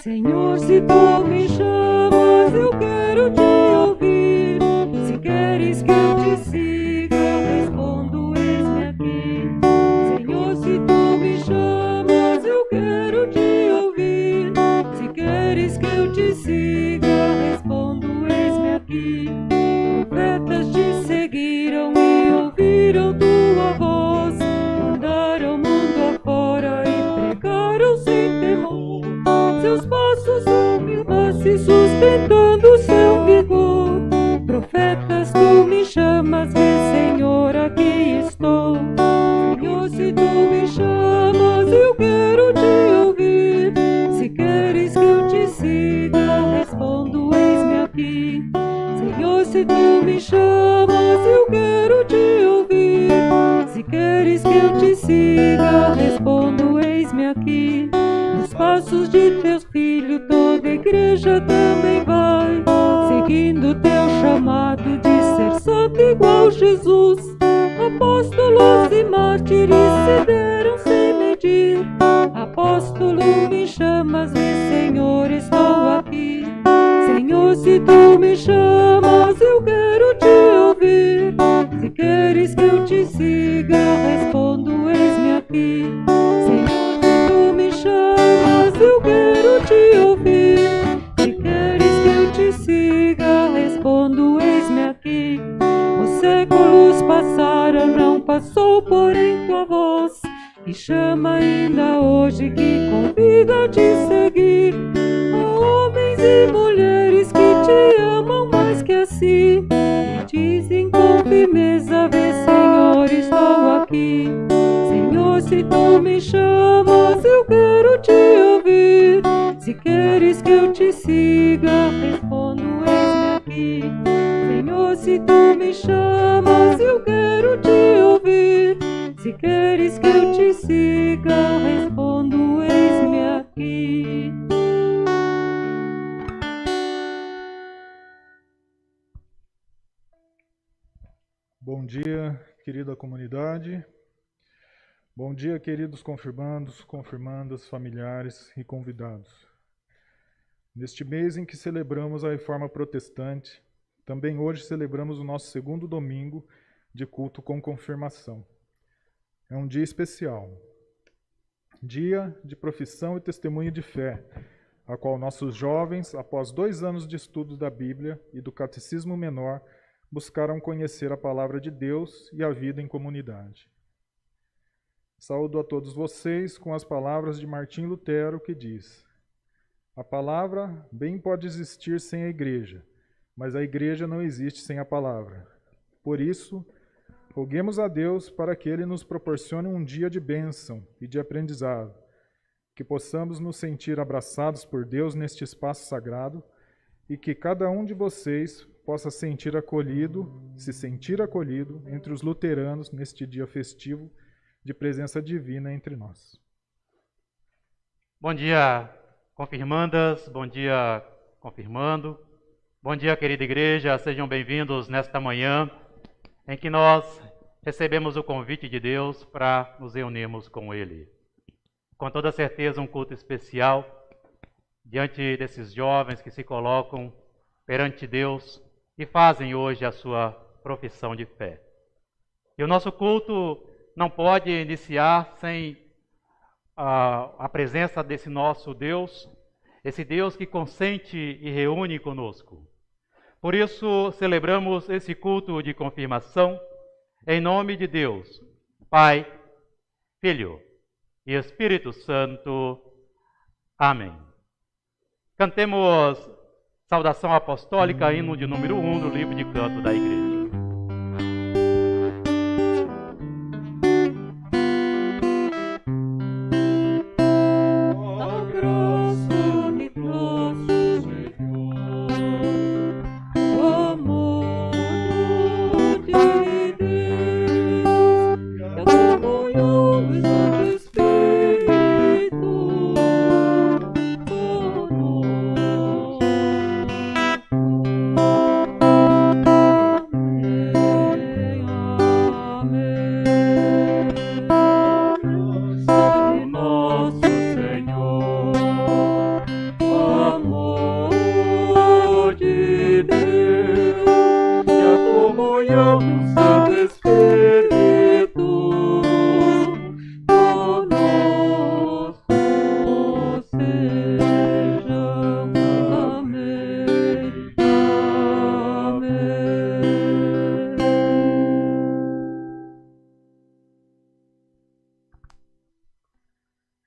Senhor, se tu me chamas, eu quero te ouvir. Se queres que eu te siga, respondo, eis-me aqui. Senhor, se tu me chamas, eu quero te ouvir. Se queres que eu te siga, respondo, eis-me aqui. Profetas te seguiram e ouviram tua voz, andaram mundo afora e pregaram sem temor. Seus passos humildes se sustentando seu vigor. Profetas, tu me chamas, vê, Senhor, aqui estou. Senhor, se tu me chamas, eu quero te ouvir. Se queres que eu te siga, respondo, eis-me aqui. Senhor, se tu me chamas, eu quero te ouvir. Se queres que eu te siga, respondo, eis-me aqui. Nos passos de teus filhos toda a igreja também vai, seguindo teu chamado de ser santo igual Jesus. Apóstolos e mártires se deram sem medir. Apóstolo, me chamas, vê, Senhor, estou aqui. Senhor, se tu me chamas, eu quero te ouvir. Se queres que eu te siga, respondo, eis-me aqui. Senhor, se tu me chamas, eu quero te ouvir. Se queres que eu te siga, respondo, eis-me aqui. Os séculos passaram, não passou, porém, tua voz, e chama ainda hoje, que convida a te seguir. Há homens e mulheres que te amam mais que a si, e dizem com firmeza, vê, Senhor, estou aqui. Senhor, se tu me chamas, eu quero te ouvir. Se queres que eu te siga, respondo, eis-me aqui. Senhor, se tu me chamas, eu quero te ouvir. Se queres que eu te siga, respondo, eis-me aqui. Bom dia, querida comunidade. Bom dia, queridos confirmandos, confirmandas, familiares e convidados. Neste mês em que celebramos a Reforma Protestante, também hoje celebramos o nosso segundo domingo de culto com confirmação. É um dia especial, dia de profissão e testemunho de fé, a qual nossos jovens, após 2 anos de estudo da Bíblia e do Catecismo Menor, buscaram conhecer a Palavra de Deus e a vida em comunidade. Saúdo a todos vocês com as palavras de Martim Lutero, que diz: a palavra bem pode existir sem a igreja, mas a igreja não existe sem a palavra. Por isso, roguemos a Deus para que Ele nos proporcione um dia de bênção e de aprendizado, que possamos nos sentir abraçados por Deus neste espaço sagrado e que cada um de vocês possa se sentir acolhido entre os luteranos neste dia festivo de presença divina entre nós. Bom dia, confirmandas, bom dia, confirmando. Bom dia, querida igreja, sejam bem-vindos nesta manhã em que nós recebemos o convite de Deus para nos reunirmos com Ele. Com toda certeza, um culto especial diante desses jovens que se colocam perante Deus e fazem hoje a sua profissão de fé. E o nosso culto não pode iniciar sem a presença desse nosso Deus, esse Deus que consente e reúne conosco. Por isso, celebramos esse culto de confirmação em nome de Deus, Pai, Filho e Espírito Santo. Amém. Cantemos saudação apostólica, hino de número 1 do livro de canto da igreja.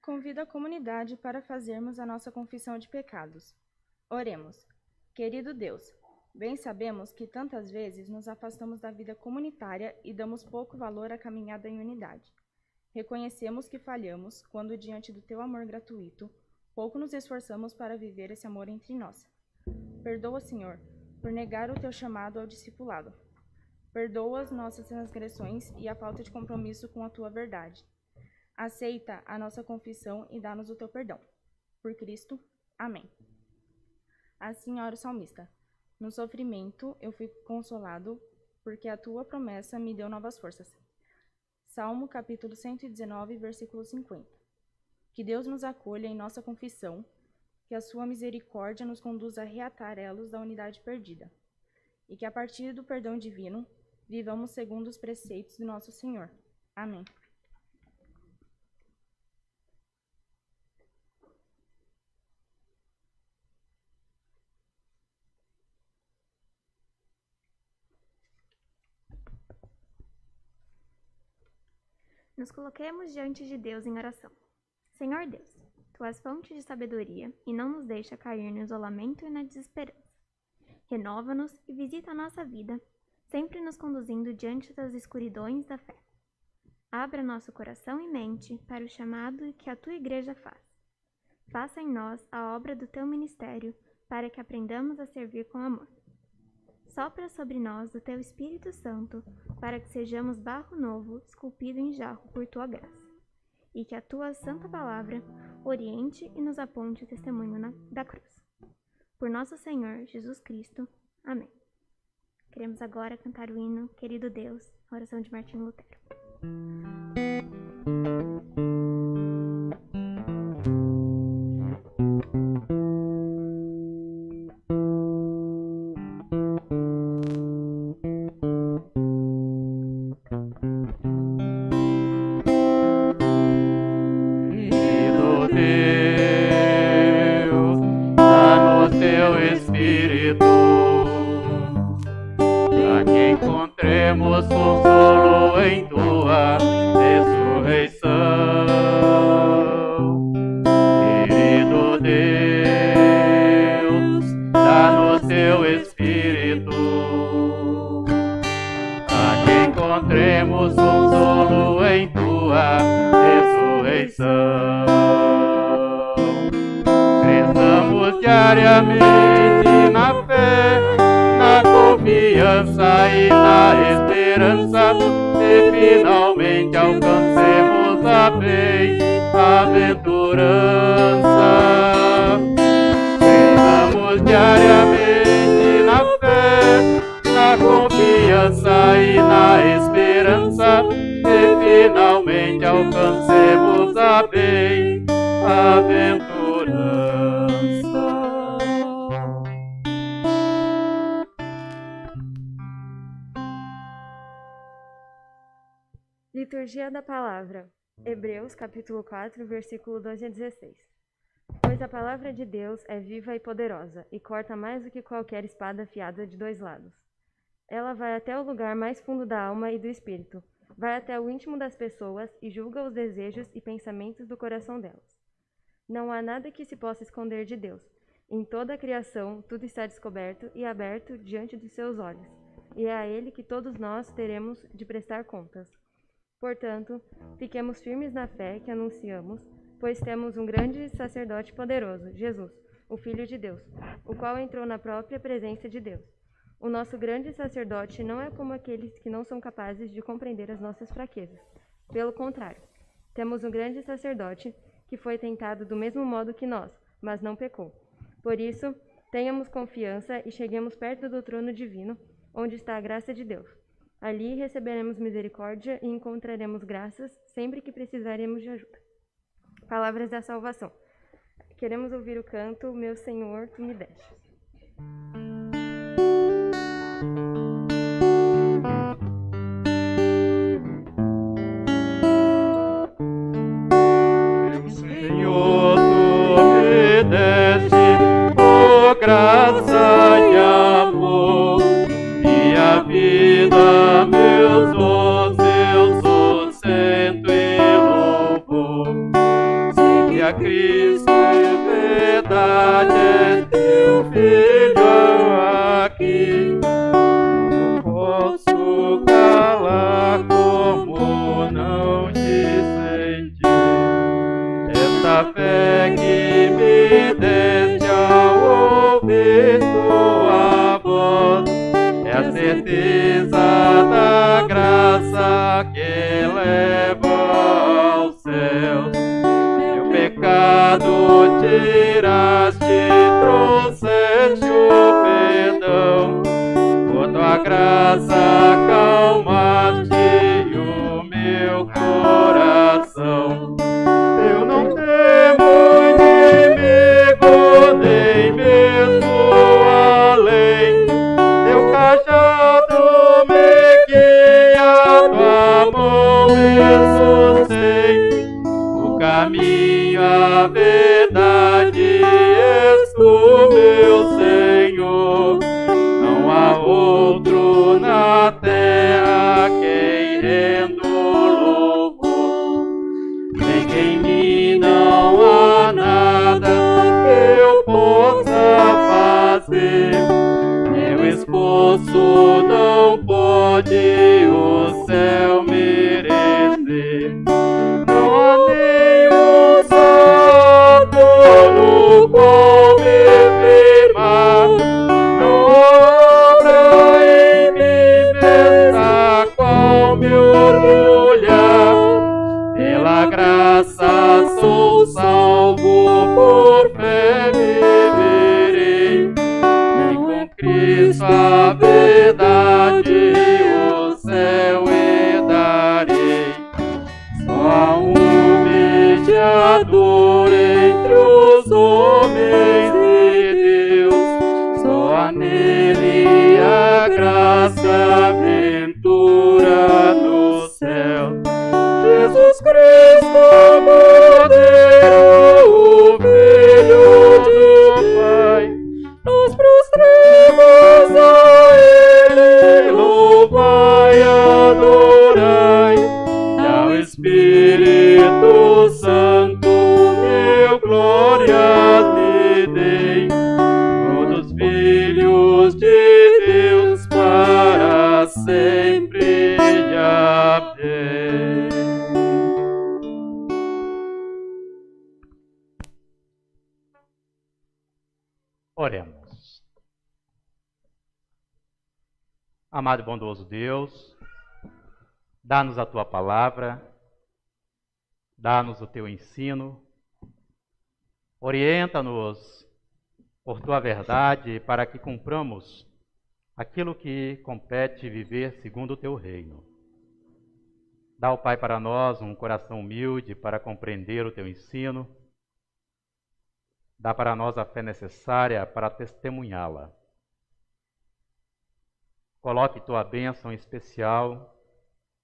Convido a comunidade para fazermos a nossa confissão de pecados. Oremos. Querido Deus, bem sabemos que tantas vezes nos afastamos da vida comunitária e damos pouco valor à caminhada em unidade. Reconhecemos que falhamos quando, diante do teu amor gratuito, pouco nos esforçamos para viver esse amor entre nós. Perdoa, Senhor, por negar o teu chamado ao discipulado. Perdoa as nossas transgressões e a falta de compromisso com a tua verdade. Aceita a nossa confissão e dá-nos o teu perdão. Por Cristo. Amém. Assim ora o salmista. No sofrimento eu fui consolado, porque a tua promessa me deu novas forças. Salmo capítulo 119, versículo 50. Que Deus nos acolha em nossa confissão, que a sua misericórdia nos conduza a reatar elos da unidade perdida, e que a partir do perdão divino, vivamos segundo os preceitos do nosso Senhor. Amém. Nos coloquemos diante de Deus em oração. Senhor Deus, Tu és fonte de sabedoria e não nos deixa cair no isolamento e na desesperança. Renova-nos e visita a nossa vida, sempre nos conduzindo diante das escuridões da fé. Abra nosso coração e mente para o chamado que a Tua Igreja faz. Faça em nós a obra do Teu ministério, para que aprendamos a servir com amor. Sopra sobre nós o Teu Espírito Santo, para que sejamos barro novo, esculpido em jarro por Tua graça, e que a Tua santa palavra oriente e nos aponte o testemunho da cruz. Por nosso Senhor Jesus Cristo. Amém. Queremos agora cantar o hino Querido Deus, a oração de Martinho Lutero. Consolo em tua ressurreição, querido Deus, dá-nos teu Espírito, a que encontremos consolo em tua ressurreição. Cresçamos diariamente na fé, na confiança e na esperança, e finalmente alcancemos a bem-aventurança. Cresçamos diariamente na fé, na confiança e na esperança, e finalmente alcancemos a bem-aventurança. Liturgia da Palavra, Hebreus capítulo 4, versículo 12 a 16. Pois a palavra de Deus é viva e poderosa, e corta mais do que qualquer espada afiada de dois lados. Ela vai até o lugar mais fundo da alma e do espírito, vai até o íntimo das pessoas e julga os desejos e pensamentos do coração delas. Não há nada que se possa esconder de Deus. Em toda a criação, tudo está descoberto e aberto diante de seus olhos, e é a Ele que todos nós teremos de prestar contas. Portanto, fiquemos firmes na fé que anunciamos, pois temos um grande sacerdote poderoso, Jesus, o Filho de Deus, o qual entrou na própria presença de Deus. O nosso grande sacerdote não é como aqueles que não são capazes de compreender as nossas fraquezas. Pelo contrário, temos um grande sacerdote que foi tentado do mesmo modo que nós, mas não pecou. Por isso, tenhamos confiança e cheguemos perto do trono divino, onde está a graça de Deus. Ali receberemos misericórdia e encontraremos graças sempre que precisaremos de ajuda. Palavras da salvação. Queremos ouvir o canto Meu Senhor, Tu me destes. Senhor, Tu me deste, oh graça e amor, e a vida, meus dons, eu sustento e louvor. Cristo em verdade é teu filho aqui. Não posso calar como não te sentir. Essa fé que me deste ao ouvir tua voz é a certeza da graça que leva ao céu. Meu pecado tiraste, trouxeste o perdão. Por tua graça acalmaste o meu coração. Eu não temo inimigo, nem mesmo além. Teu cajado me guia, tua mão me sustém. O caminho, a verdade, és tu, meu Senhor. Não há outro na terra quem rendo louvor. Nem em mim não há nada que eu possa fazer. Meu esforço não pode o céu merecer. Não há nenhum salto no qual me firmar. Não há obra em mim mesma qual me orgulhar. Pela graça sou salvo, por fé viverei. Nem com Cristo a verdade o céu herdarei. Só há um mediador entre os homens e Deus. Só há nele a graça, a ventura no céu. Jesus Cristo, Cordeiro, o Filho do Pai. Nós prostremos a Ele, louvai, adorai. E ao Espírito Santo, mil glórias lhe dei. Todos filhos de Deus, para sempre amém. Oremos. Amado e bondoso Deus, dá-nos a Tua palavra, dá-nos o Teu ensino, orienta-nos por Tua verdade para que cumpramos aquilo que compete viver segundo o Teu reino. Dá, ó Pai, para nós um coração humilde para compreender o Teu ensino. Dá para nós a fé necessária para testemunhá-la. Coloque Tua bênção especial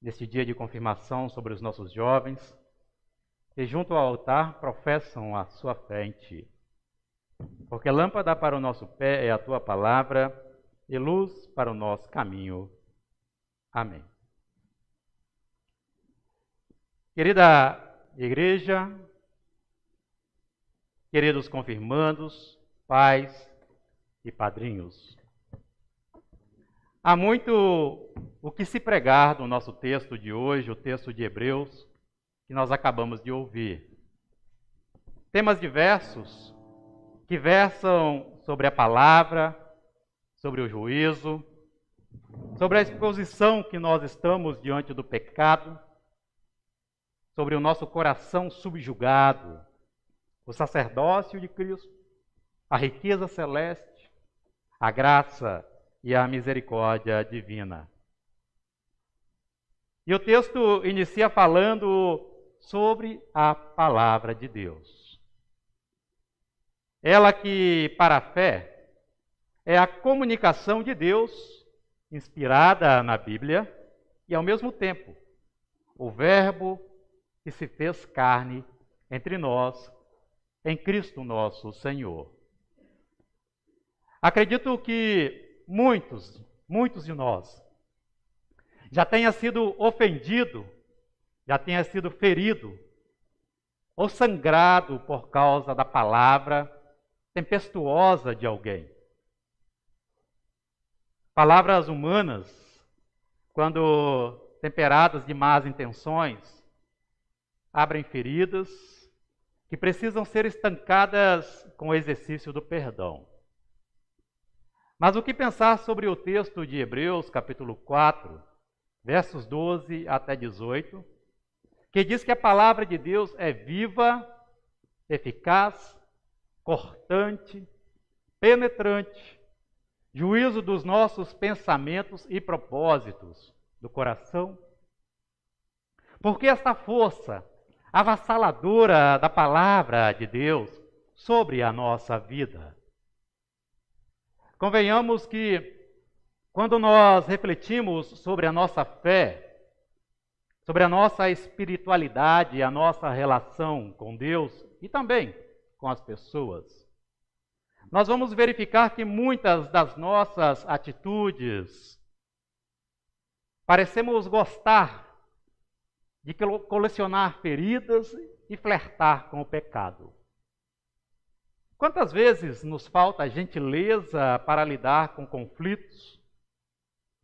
neste dia de confirmação sobre os nossos jovens, que junto ao altar professam a sua fé em Ti. Porque lâmpada para o nosso pé é a Tua palavra e luz para o nosso caminho. Amém. Querida igreja, queridos confirmandos, pais e padrinhos, há muito o que se pregar do nosso texto de hoje, o texto de Hebreus, que nós acabamos de ouvir. Temas diversos que versam sobre a palavra, sobre o juízo, sobre a exposição que nós estamos diante do pecado, sobre o nosso coração subjugado, o sacerdócio de Cristo, a riqueza celeste, a graça e a misericórdia divina. E o texto inicia falando sobre a palavra de Deus. Ela que, para a fé, é a comunicação de Deus, inspirada na Bíblia, e ao mesmo tempo, o Verbo que se fez carne entre nós, em Cristo nosso Senhor. Acredito que muitos de nós já tenha sido ofendido, já tenha sido ferido, ou sangrado por causa da palavra tempestuosa de alguém. Palavras humanas, quando temperadas de más intenções, abrem feridas que precisam ser estancadas com o exercício do perdão. Mas o que pensar sobre o texto de Hebreus, capítulo 4, versos 12 até 18, que diz que a palavra de Deus é viva, eficaz, cortante, penetrante, juízo dos nossos pensamentos e propósitos do coração? Porque esta força avassaladora da palavra de Deus sobre a nossa vida. Convenhamos que, quando nós refletimos sobre a nossa fé, sobre a nossa espiritualidade, a nossa relação com Deus e também com as pessoas, nós vamos verificar que muitas das nossas atitudes parecemos gostar de colecionar feridas e flertar com o pecado. Quantas vezes nos falta gentileza para lidar com conflitos,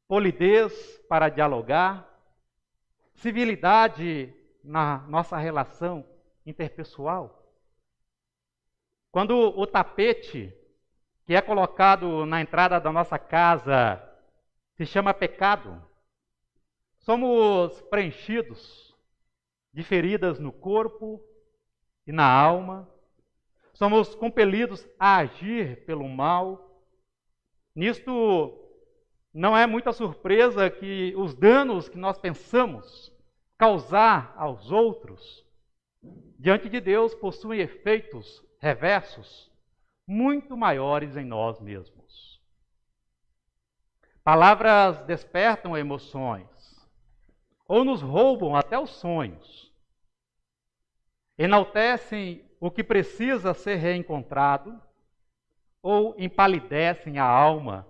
polidez para dialogar, civilidade na nossa relação interpessoal? Quando o tapete que é colocado na entrada da nossa casa se chama pecado, somos preenchidos de feridas no corpo e na alma, somos compelidos a agir pelo mal. Nisto, não é muita surpresa que os danos que nós pensamos causar aos outros, diante de Deus, possuem efeitos reversos muito maiores em nós mesmos. Palavras despertam emoções, ou nos roubam até os sonhos, enaltecem o que precisa ser reencontrado, ou empalidecem a alma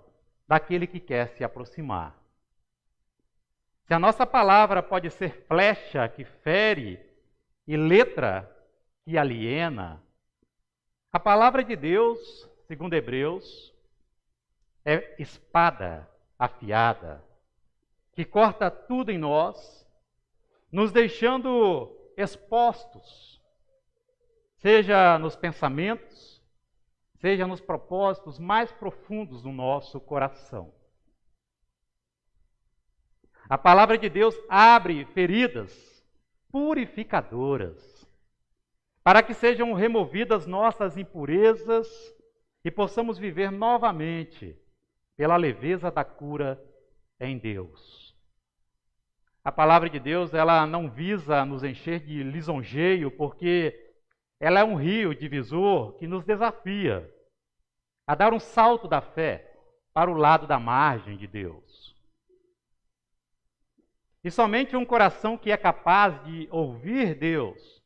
daquele que quer se aproximar. Se a nossa palavra pode ser flecha que fere e letra que aliena, a palavra de Deus, segundo Hebreus, é espada afiada, que corta tudo em nós, nos deixando expostos, seja nos pensamentos, seja nos propósitos mais profundos do nosso coração. A palavra de Deus abre feridas purificadoras, para que sejam removidas nossas impurezas e possamos viver novamente pela leveza da cura em Deus. A palavra de Deus, ela não visa nos encher de lisonjeio, porque ela é um rio divisor que nos desafia a dar um salto da fé para o lado da margem de Deus. E somente um coração que é capaz de ouvir Deus,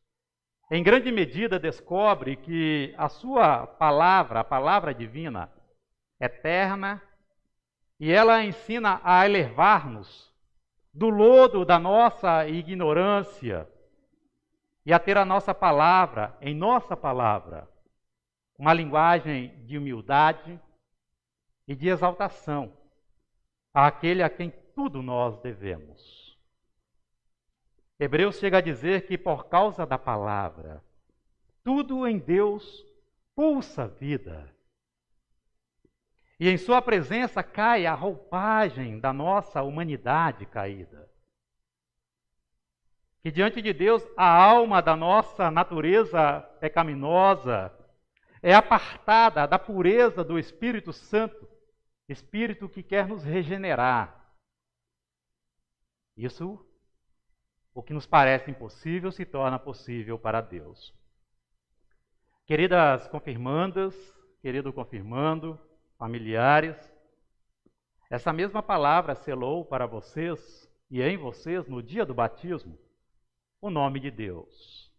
em grande medida descobre que a sua palavra, a palavra divina, é eterna, e ela ensina a elevar-nos do lodo da nossa ignorância e a ter a nossa palavra, em nossa palavra, uma linguagem de humildade e de exaltação àquele a quem tudo nós devemos. Hebreus chega a dizer que por causa da palavra, tudo em Deus pulsa vida. E em sua presença cai a roupagem da nossa humanidade caída. Que diante de Deus a alma da nossa natureza pecaminosa é apartada da pureza do Espírito Santo, Espírito que quer nos regenerar. Isso, o que nos parece impossível, se torna possível para Deus. Queridas confirmandas, querido confirmando, familiares, essa mesma palavra selou para vocês e em vocês no dia do batismo o nome de Deus.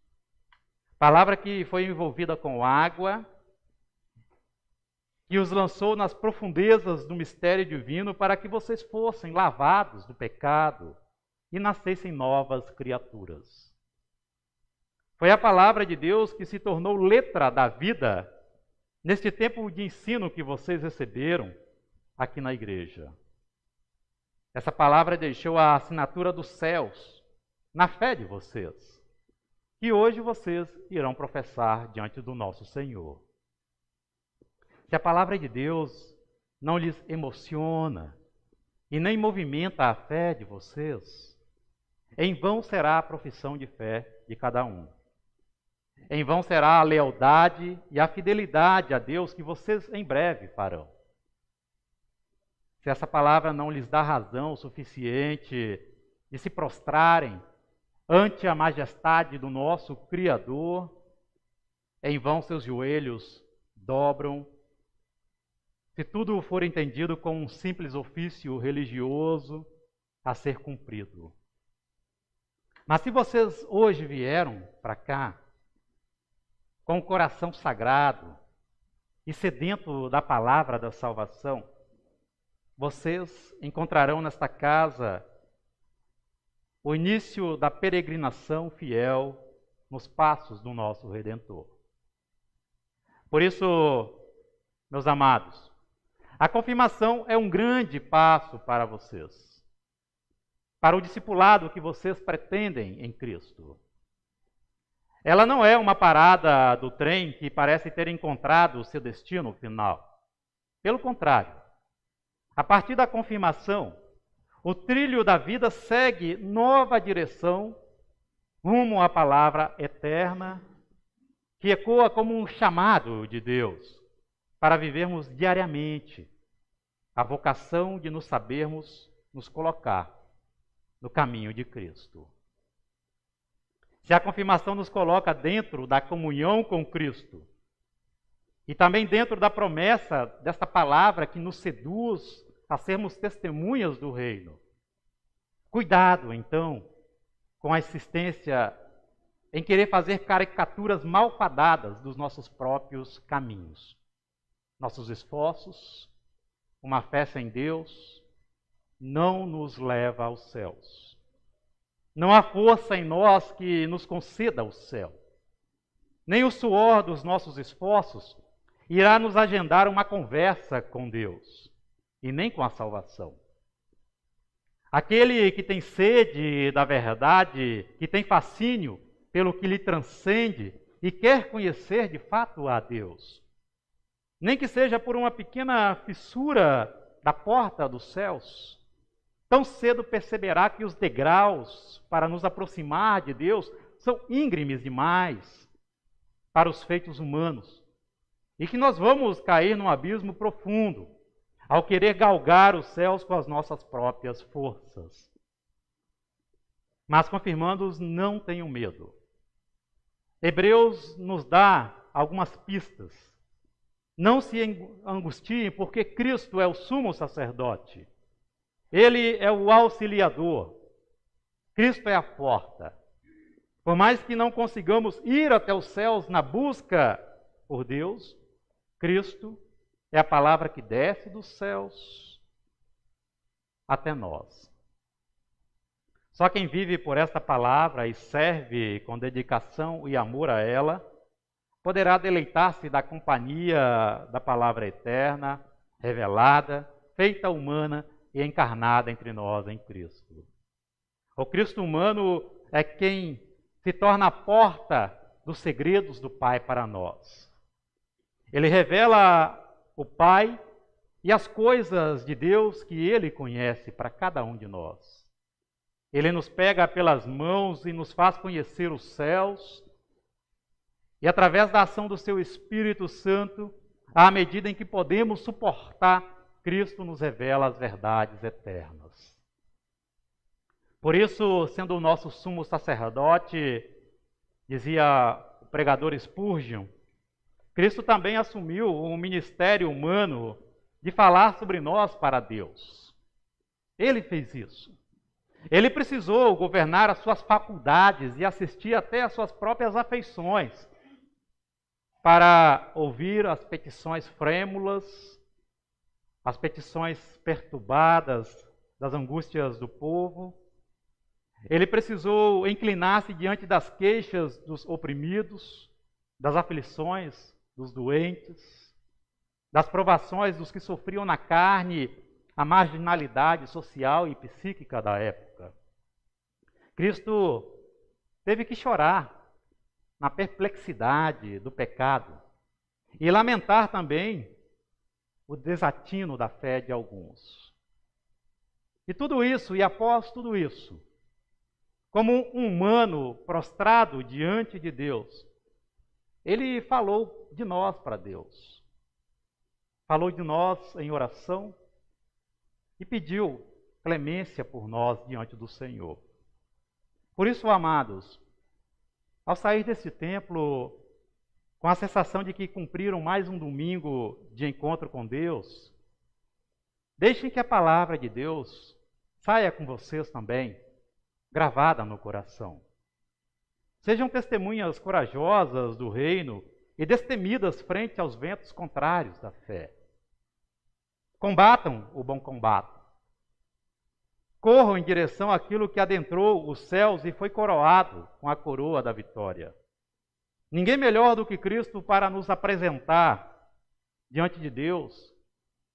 Palavra que foi envolvida com água, que os lançou nas profundezas do mistério divino para que vocês fossem lavados do pecado e nascessem novas criaturas. Foi a palavra de Deus que se tornou letra da vida neste tempo de ensino que vocês receberam aqui na igreja. Essa palavra deixou a assinatura dos céus na fé de vocês, que hoje vocês irão professar diante do nosso Senhor. Se a palavra de Deus não lhes emociona e nem movimenta a fé de vocês, em vão será a profissão de fé de cada um. Em vão será a lealdade e a fidelidade a Deus que vocês em breve farão. Se essa palavra não lhes dá razão suficiente de se prostrarem ante a majestade do nosso Criador, em vão seus joelhos dobram. Se tudo for entendido como um simples ofício religioso a ser cumprido. Mas se vocês hoje vieram para cá com o coração sagrado e sedento da palavra da salvação, vocês encontrarão nesta casa o início da peregrinação fiel nos passos do nosso Redentor. Por isso, meus amados, a confirmação é um grande passo para vocês, para o discipulado que vocês pretendem em Cristo. Ela não é uma parada do trem que parece ter encontrado o seu destino final. Pelo contrário, a partir da confirmação, o trilho da vida segue nova direção rumo à palavra eterna, que ecoa como um chamado de Deus para vivermos diariamente a vocação de nos sabermos nos colocar no caminho de Cristo. Se a confirmação nos coloca dentro da comunhão com Cristo e também dentro da promessa desta palavra que nos seduz a sermos testemunhas do reino, cuidado, então, com a insistência em querer fazer caricaturas malfadadas dos nossos próprios caminhos. Nossos esforços, uma fé sem Deus, não nos leva aos céus. Não há força em nós que nos conceda o céu. Nem o suor dos nossos esforços irá nos agendar uma conversa com Deus, e nem com a salvação. Aquele que tem sede da verdade, que tem fascínio pelo que lhe transcende e quer conhecer de fato a Deus, nem que seja por uma pequena fissura da porta dos céus, tão cedo perceberá que os degraus para nos aproximar de Deus são íngremes demais para os feitos humanos e que nós vamos cair num abismo profundo ao querer galgar os céus com as nossas próprias forças. Mas confirmandos, não tenham medo. Hebreus nos dá algumas pistas. Não se angustiem, porque Cristo é o sumo sacerdote. Ele é o auxiliador. Cristo é a porta. Por mais que não consigamos ir até os céus na busca por Deus, Cristo é a palavra que desce dos céus até nós. Só quem vive por esta palavra e serve com dedicação e amor a ela, poderá deleitar-se da companhia da palavra eterna, revelada, feita humana e encarnada entre nós em Cristo. O Cristo humano é quem se torna a porta dos segredos do Pai para nós. Ele revela o Pai e as coisas de Deus que Ele conhece para cada um de nós. Ele nos pega pelas mãos e nos faz conhecer os céus, e através da ação do seu Espírito Santo, à medida em que podemos suportar, Cristo nos revela as verdades eternas. Por isso, sendo o nosso sumo sacerdote, dizia o pregador Spurgeon, Cristo também assumiu um ministério humano de falar sobre nós para Deus. Ele fez isso. Ele precisou governar as suas faculdades e assistir até às suas próprias afeições para ouvir as petições frêmulas, as petições perturbadas das angústias do povo. Ele precisou inclinar-se diante das queixas dos oprimidos, das aflições dos doentes, das provações dos que sofriam na carne a marginalidade social e psíquica da época. Cristo teve que chorar na perplexidade do pecado e lamentar também o desatino da fé de alguns. E tudo isso, e após tudo isso, como um humano prostrado diante de Deus, ele falou de nós para Deus. Falou de nós em oração e pediu clemência por nós diante do Senhor. Por isso, amados, ao sair desse templo, com a sensação de que cumpriram mais um domingo de encontro com Deus, deixem que a palavra de Deus saia com vocês também, gravada no coração. Sejam testemunhas corajosas do reino e destemidas frente aos ventos contrários da fé. Combatam o bom combate. Corram em direção àquilo que adentrou os céus e foi coroado com a coroa da vitória. Ninguém melhor do que Cristo para nos apresentar diante de Deus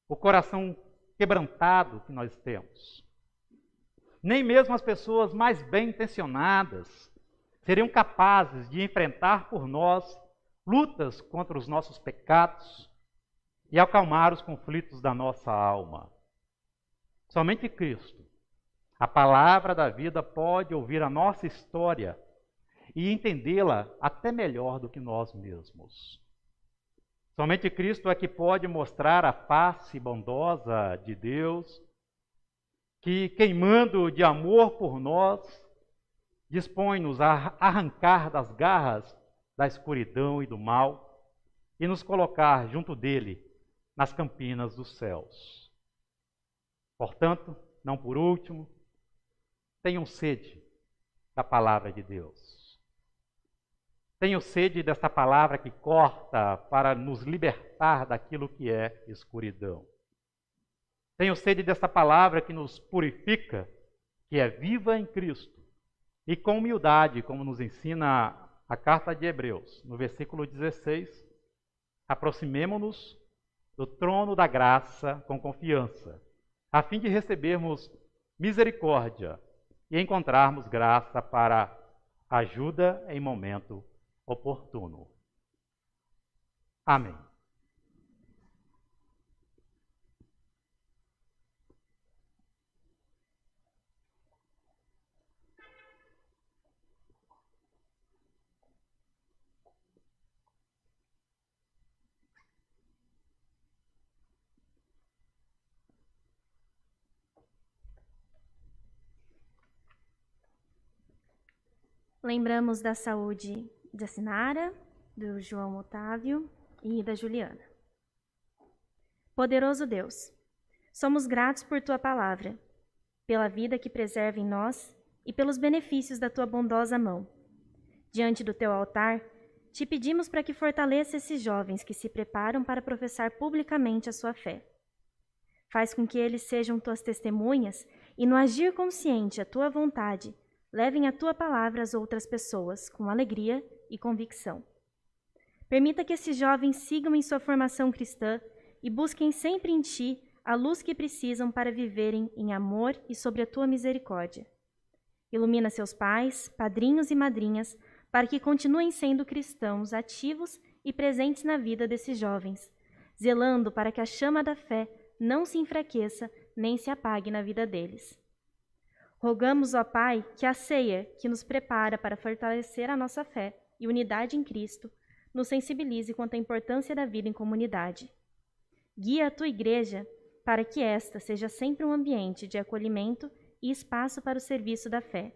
o coração quebrantado que nós temos. Nem mesmo as pessoas mais bem intencionadas seriam capazes de enfrentar por nós lutas contra os nossos pecados e acalmar os conflitos da nossa alma. Somente Cristo, a palavra da vida, pode ouvir a nossa história e entendê-la até melhor do que nós mesmos. Somente Cristo é que pode mostrar a face bondosa de Deus, que, queimando de amor por nós, dispõe-nos a arrancar das garras da escuridão e do mal e nos colocar junto dele nas campinas dos céus. Portanto, não por último, tenham sede da palavra de Deus. Tenham sede desta palavra que corta para nos libertar daquilo que é escuridão. Tenham sede desta palavra que nos purifica, que é viva em Cristo. E com humildade, como nos ensina a carta de Hebreus, no versículo 16, aproximemo-nos do trono da graça com confiança, a fim de recebermos misericórdia e encontrarmos graça para ajuda em momento oportuno. Amém. Lembramos da saúde da Sinara, do João Otávio e da Juliana. Poderoso Deus, somos gratos por Tua palavra, pela vida que preserva em nós e pelos benefícios da Tua bondosa mão. Diante do Teu altar, Te pedimos para que fortaleça esses jovens que se preparam para professar publicamente a sua fé. Faz com que eles sejam Tuas testemunhas e, no agir consciente à Tua vontade, levem a Tua palavra às outras pessoas com alegria e convicção. Permita que esses jovens sigam em sua formação cristã e busquem sempre em Ti a luz que precisam para viverem em amor e sobre a Tua misericórdia. Ilumina seus pais, padrinhos e madrinhas para que continuem sendo cristãos ativos e presentes na vida desses jovens, zelando para que a chama da fé não se enfraqueça nem se apague na vida deles. Rogamos, ó Pai, que a ceia que nos prepara para fortalecer a nossa fé e unidade em Cristo nos sensibilize quanto à importância da vida em comunidade. Guia a Tua Igreja para que esta seja sempre um ambiente de acolhimento e espaço para o serviço da fé.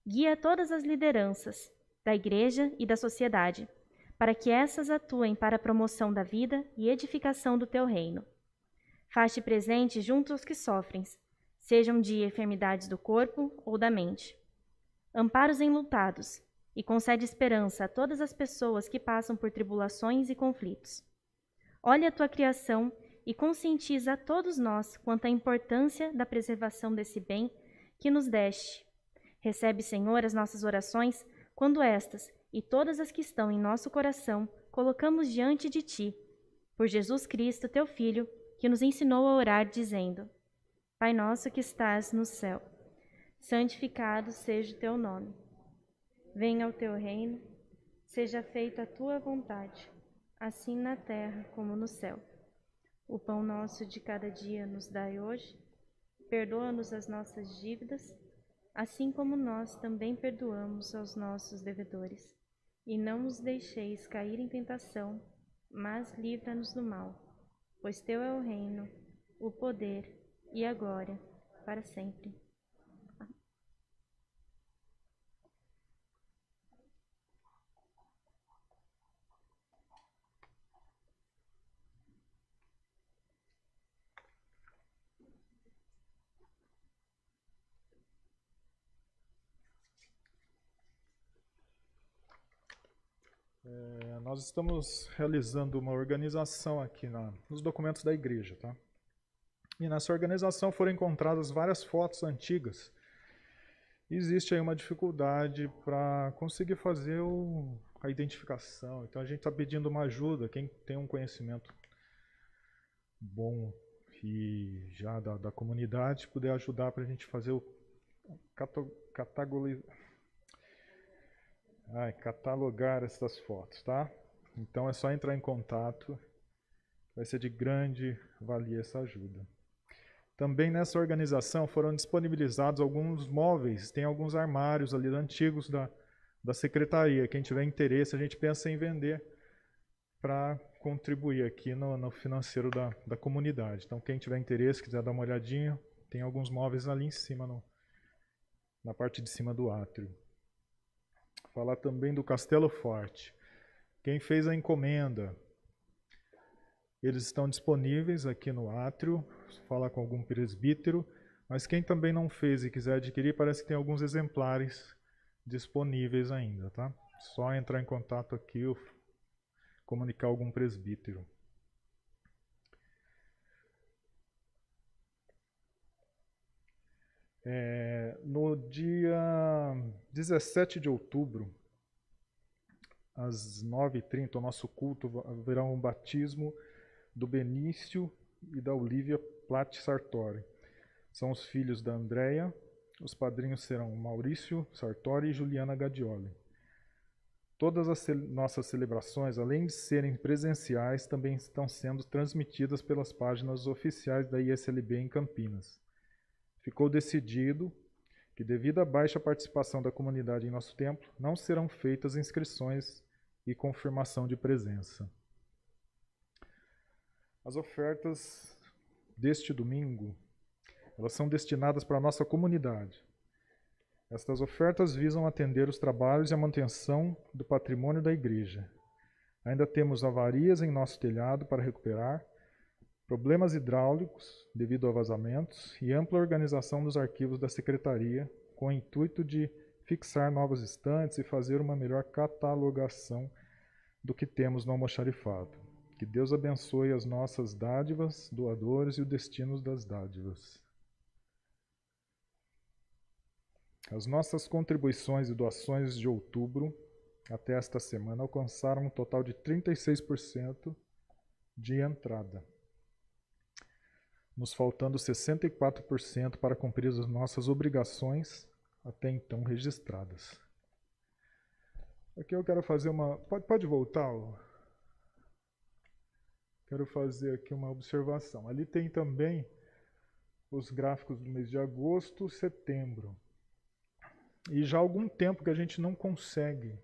Guia todas as lideranças da Igreja e da sociedade para que essas atuem para a promoção da vida e edificação do Teu reino. Faz-te presente junto aos que sofrem, sejam de enfermidades do corpo ou da mente. Ampara os enlutados e concede esperança a todas as pessoas que passam por tribulações e conflitos. Olha a Tua criação e conscientiza a todos nós quanto à importância da preservação desse bem que nos deste, Recebe, Senhor, as nossas orações, quando estas e todas as que estão em nosso coração colocamos diante de Ti, por Jesus Cristo, Teu Filho, que nos ensinou a orar, dizendo: Pai nosso que estás no céu, santificado seja o Teu nome. Venha o Teu reino, seja feita a Tua vontade, assim na terra como no céu. O pão nosso de cada dia nos dai hoje. Perdoa-nos as nossas dívidas, assim como nós também perdoamos aos nossos devedores. E não nos deixeis cair em tentação, mas livra-nos do mal. Pois Teu é o reino, o poder e a glória, para sempre. Nós estamos realizando uma organização aqui nos documentos da igreja, tá? E nessa organização foram encontradas várias fotos antigas. Existe aí uma dificuldade para conseguir fazer a identificação. Então a gente está pedindo uma ajuda, quem tem um conhecimento bom e já da comunidade, puder ajudar para a gente fazer catalogar essas fotos, tá? Então é só entrar em contato, vai ser de grande valia essa ajuda. Também nessa organização foram disponibilizados alguns móveis, tem alguns armários ali antigos da secretaria. Quem tiver interesse, a gente pensa em vender para contribuir aqui no financeiro da comunidade. Então quem tiver interesse, quiser dar uma olhadinha, tem alguns móveis ali em cima, na parte de cima do átrio. Falar também do Castelo Forte. Quem fez a encomenda, eles estão disponíveis aqui no átrio, falar com algum presbítero, mas quem também não fez e quiser adquirir, parece que tem alguns exemplares disponíveis ainda, tá? Só entrar em contato aqui ou comunicar algum presbítero. No dia 17 de outubro, às 9h30, o nosso culto haverá um batismo do Benício e da Olívia Platti Sartori. São os filhos da Andréia. Os padrinhos serão Maurício Sartori e Juliana Gadioli. Todas as nossas celebrações, além de serem presenciais, também estão sendo transmitidas pelas páginas oficiais da ISLB em Campinas. Ficou decidido que, devido à baixa participação da comunidade em nosso templo, não serão feitas inscrições e confirmação de presença. As ofertas deste domingo, elas são destinadas para a nossa comunidade. Estas ofertas visam atender os trabalhos e a manutenção do patrimônio da igreja. Ainda temos avarias em nosso telhado para recuperar, problemas hidráulicos devido a vazamentos e ampla organização dos arquivos da secretaria, com o intuito de fixar novos estantes e fazer uma melhor catalogação do que temos no almoxarifado. Que Deus abençoe as nossas dádivas, doadores e o destino das dádivas. As nossas contribuições e doações de outubro até esta semana alcançaram um total de 36% de entrada, nos faltando 64% para cumprir as nossas obrigações até então registradas. Aqui eu quero fazer uma... Pode voltar? Quero fazer aqui uma observação. Ali tem também os gráficos do mês de agosto, setembro. E já há algum tempo que a gente não consegue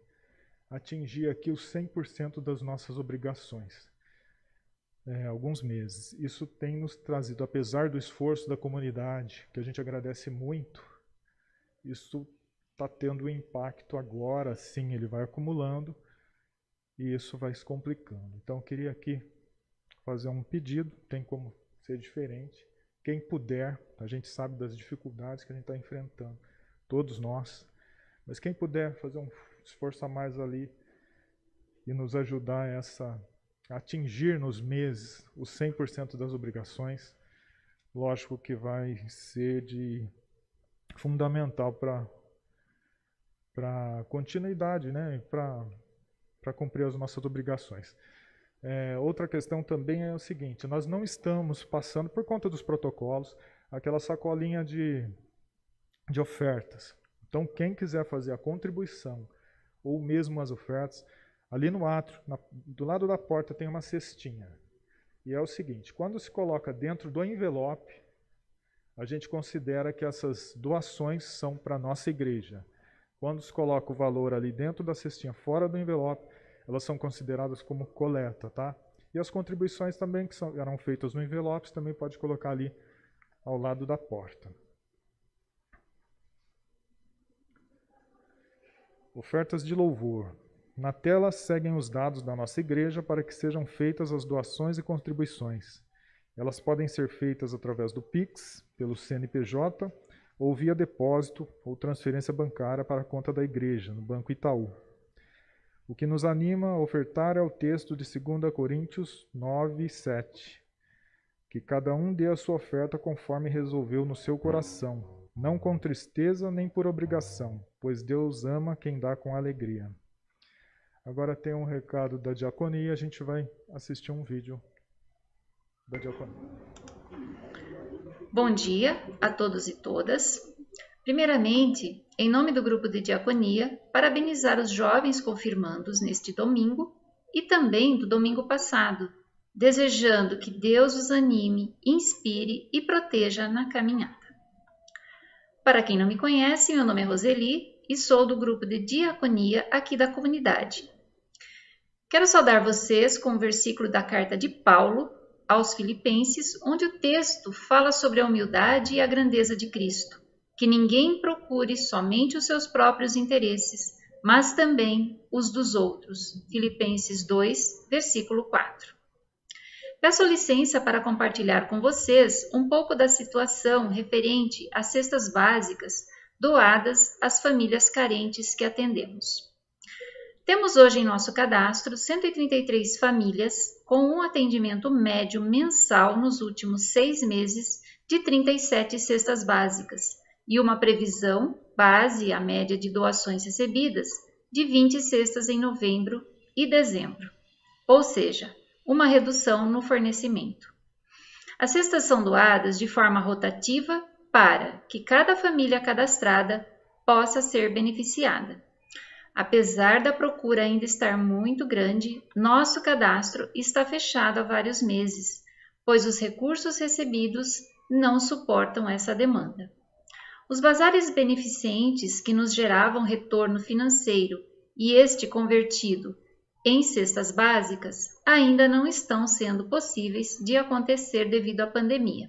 atingir aqui os 100% das nossas obrigações. Alguns meses. Isso tem nos trazido, apesar do esforço da comunidade, que a gente agradece muito, isso está tendo um impacto agora, sim, ele vai acumulando e isso vai se complicando. Então eu queria aqui fazer um pedido, tem como ser diferente. Quem puder, a gente sabe das dificuldades que a gente está enfrentando, todos nós, mas quem puder fazer um esforço a mais ali e nos ajudar a atingir nos meses os 100% das obrigações, lógico que vai ser fundamental para para continuidade, né, para cumprir as nossas obrigações. Outra questão também é o seguinte, nós não estamos passando, por conta dos protocolos, aquela sacolinha de ofertas. Então, quem quiser fazer a contribuição ou mesmo as ofertas, ali no átrio, do lado da porta tem uma cestinha. E é o seguinte, quando se coloca dentro do envelope, a gente considera que essas doações são para a nossa igreja. Quando se coloca o valor ali dentro da cestinha, fora do envelope, elas são consideradas como coleta, tá? E as contribuições também que eram feitas no envelope, também pode colocar ali ao lado da porta. Ofertas de louvor. Na tela seguem os dados da nossa igreja para que sejam feitas as doações e contribuições. Elas podem ser feitas através do Pix, pelo CNPJ, ou via depósito ou transferência bancária para a conta da igreja, no Banco Itaú. O que nos anima a ofertar é o texto de 2 Coríntios 9, 7. Que cada um dê a sua oferta conforme resolveu no seu coração, não com tristeza nem por obrigação, pois Deus ama quem dá com alegria. Agora tem um recado da diaconia, a gente vai assistir um vídeo da diaconia. Bom dia a todos e todas. Primeiramente, em nome do grupo de diaconia, parabenizar os jovens confirmandos neste domingo e também do domingo passado, desejando que Deus os anime, inspire e proteja na caminhada. Para quem não me conhece, meu nome é Roseli e sou do grupo de diaconia aqui da comunidade. Quero saudar vocês com o versículo da carta de Paulo aos Filipenses, onde o texto fala sobre a humildade e a grandeza de Cristo, que ninguém procure somente os seus próprios interesses, mas também os dos outros. Filipenses 2, versículo 4. Peço licença para compartilhar com vocês um pouco da situação referente às cestas básicas doadas às famílias carentes que atendemos. Temos hoje em nosso cadastro 133 famílias com um atendimento médio mensal nos últimos 6 meses de 37 cestas básicas e uma previsão, base à média de doações recebidas, de 20 cestas em novembro e dezembro, ou seja, uma redução no fornecimento. As cestas são doadas de forma rotativa para que cada família cadastrada possa ser beneficiada. Apesar da procura ainda estar muito grande, nosso cadastro está fechado há vários meses, pois os recursos recebidos não suportam essa demanda. Os bazares beneficentes que nos geravam retorno financeiro e este convertido em cestas básicas ainda não estão sendo possíveis de acontecer devido à pandemia.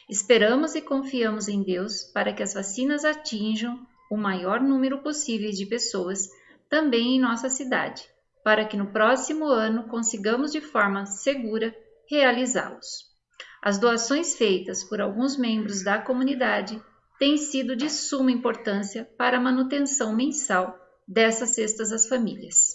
Esperamos e confiamos em Deus para que as vacinas atinjam o maior número possível de pessoas também em nossa cidade, para que no próximo ano consigamos de forma segura realizá-los. As doações feitas por alguns membros da comunidade têm sido de suma importância para a manutenção mensal dessas cestas às famílias.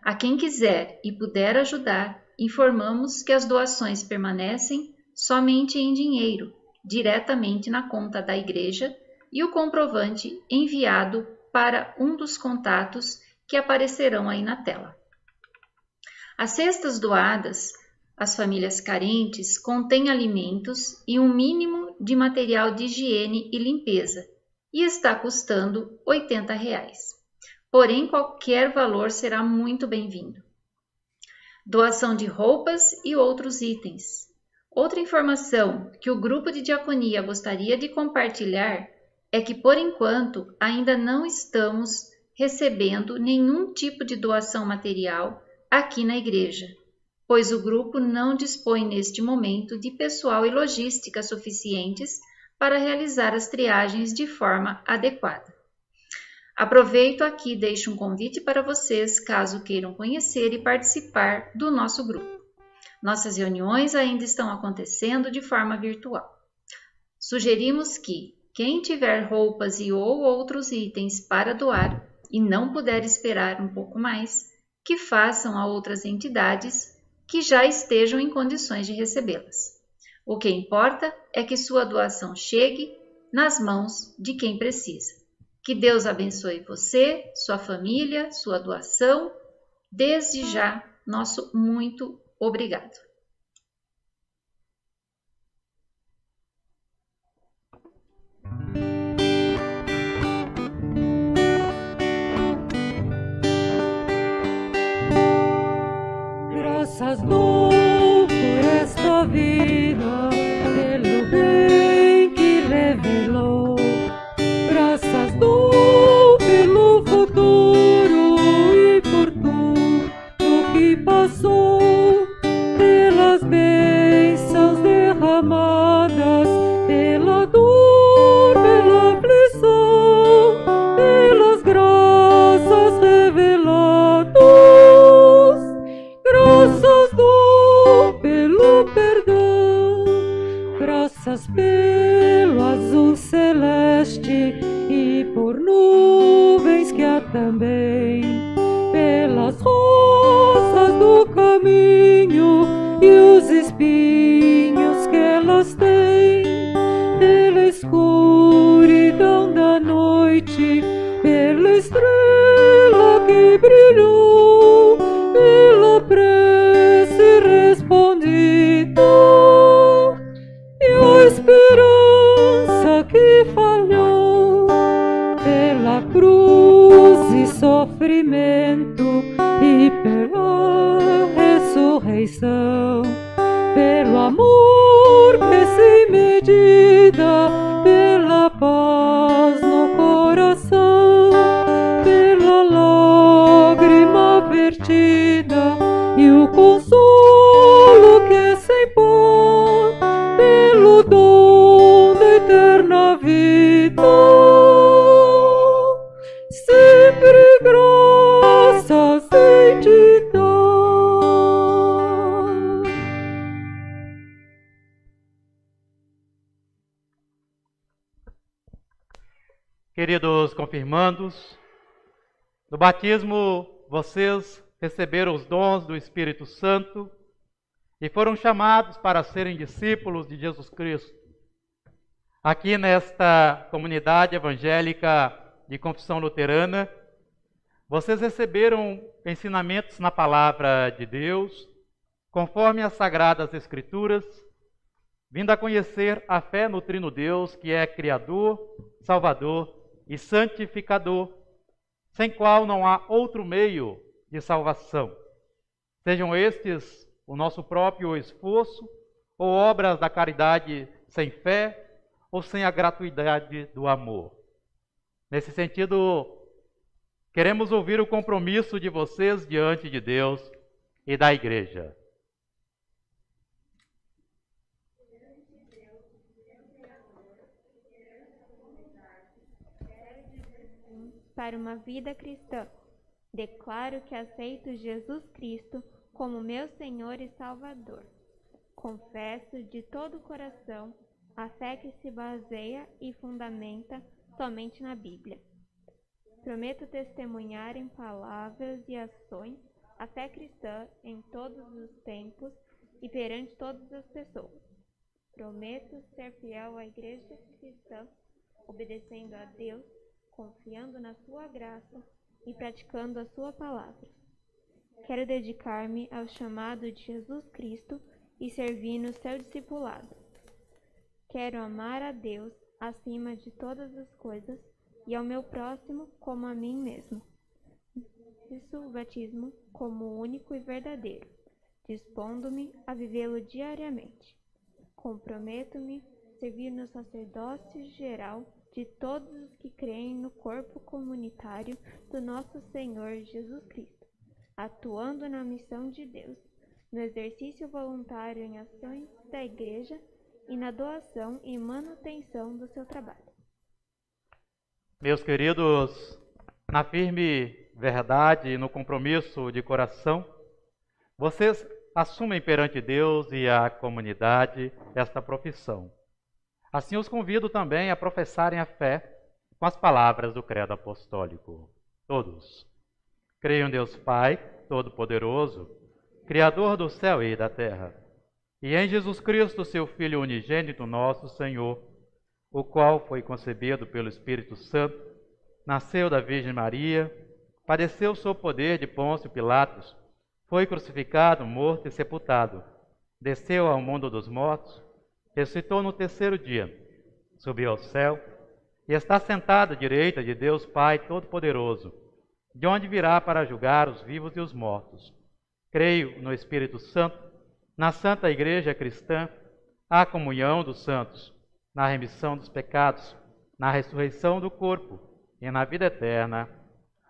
A quem quiser e puder ajudar, informamos que as doações permanecem somente em dinheiro, diretamente na conta da igreja, e o comprovante enviado para um dos contatos que aparecerão aí na tela. As cestas doadas às famílias carentes contêm alimentos e um mínimo de material de higiene e limpeza e está custando R$ 80. Porém, qualquer valor será muito bem-vindo. Doação de roupas e outros itens. Outra informação que o grupo de diaconia gostaria de compartilhar é que, por enquanto, ainda não estamos recebendo nenhum tipo de doação material aqui na igreja, pois o grupo não dispõe neste momento de pessoal e logística suficientes para realizar as triagens de forma adequada. Aproveito aqui e deixo um convite para vocês, caso queiram conhecer e participar do nosso grupo. Nossas reuniões ainda estão acontecendo de forma virtual. Sugerimos que, quem tiver roupas e ou outros itens para doar e não puder esperar um pouco mais, que façam a outras entidades que já estejam em condições de recebê-las. O que importa é que sua doação chegue nas mãos de quem precisa. Que Deus abençoe você, sua família, sua doação. Desde já, nosso muito obrigado. Graças dou por esta vida, pelo bem que revelou. Graças dou pelo futuro e por tudo que passou, pelas bênçãos derramadas, pela dor, pela aflição, pelas graças reveladas. Graças dou pelo perdão, graças pelo azul celeste e por nuvens que há também, pelas rosas do caminho e os espinhos que elas têm, pela escuridão da noite, pela estrela que brilhou, pela prece respondida e a esperança que falhou, pela cruz e sofrimento e pela ressurreição, pelo amor que sem medida, pela paz no coração, pela lágrima vertida e o consolo que é sem par, pelo dom da eterna vida. Sempre graças em te dar. Queridos confirmandos, no batismo vocês receberam os dons do Espírito Santo e foram chamados para serem discípulos de Jesus Cristo. Aqui nesta comunidade evangélica de confissão luterana, vocês receberam ensinamentos na palavra de Deus, conforme as Sagradas Escrituras, vindo a conhecer a fé no Trino Deus, que é Criador, Salvador e Santificador, sem qual não há outro meio de salvação. Sejam estes o nosso próprio esforço ou obras da caridade sem fé ou sem a gratuidade do amor. Nesse sentido, queremos ouvir o compromisso de vocês diante de Deus e da Igreja. Para uma vida cristã, declaro que aceito Jesus Cristo como meu Senhor e Salvador. Confesso de todo o coração a fé que se baseia e fundamenta somente na Bíblia. Prometo testemunhar em palavras e ações a fé cristã em todos os tempos e perante todas as pessoas. Prometo ser fiel à Igreja cristã, obedecendo a Deus, confiando na sua graça e praticando a sua palavra. Quero dedicar-me ao chamado de Jesus Cristo e servir no seu discipulado. Quero amar a Deus acima de todas as coisas e ao meu próximo como a mim mesmo. Isso o batismo como único e verdadeiro, dispondo-me a vivê-lo diariamente. Comprometo-me a servir no sacerdócio geral de todos os que creem no corpo comunitário do nosso Senhor Jesus Cristo, atuando na missão de Deus, no exercício voluntário em ações da Igreja e na doação e manutenção do seu trabalho. Meus queridos, na firme verdade e no compromisso de coração, vocês assumem perante Deus e a comunidade esta profissão. Assim os convido também a professarem a fé com as palavras do credo apostólico. Todos. Creio em Deus Pai, Todo-Poderoso, Criador do céu e da terra, e em Jesus Cristo, seu Filho unigênito, nosso Senhor, o qual foi concebido pelo Espírito Santo, nasceu da Virgem Maria, padeceu sob o poder de Pôncio Pilatos, foi crucificado, morto e sepultado, desceu ao mundo dos mortos, ressuscitou no terceiro dia, subiu ao céu e está sentado à direita de Deus Pai Todo-Poderoso, de onde virá para julgar os vivos e os mortos. Creio no Espírito Santo, na Santa Igreja Cristã, a comunhão dos santos, na remissão dos pecados, na ressurreição do corpo e na vida eterna.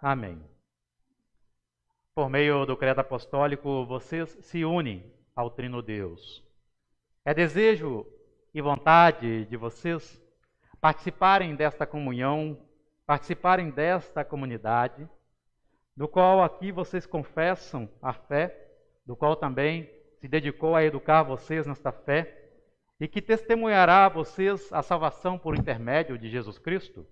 Amém. Por meio do credo apostólico, vocês se unem ao Trino Deus. É desejo e vontade de vocês participarem desta comunhão, participarem desta comunidade, do qual aqui vocês confessam a fé, do qual também se dedicou a educar vocês nesta fé, e que testemunhará a vocês a salvação por intermédio de Jesus Cristo?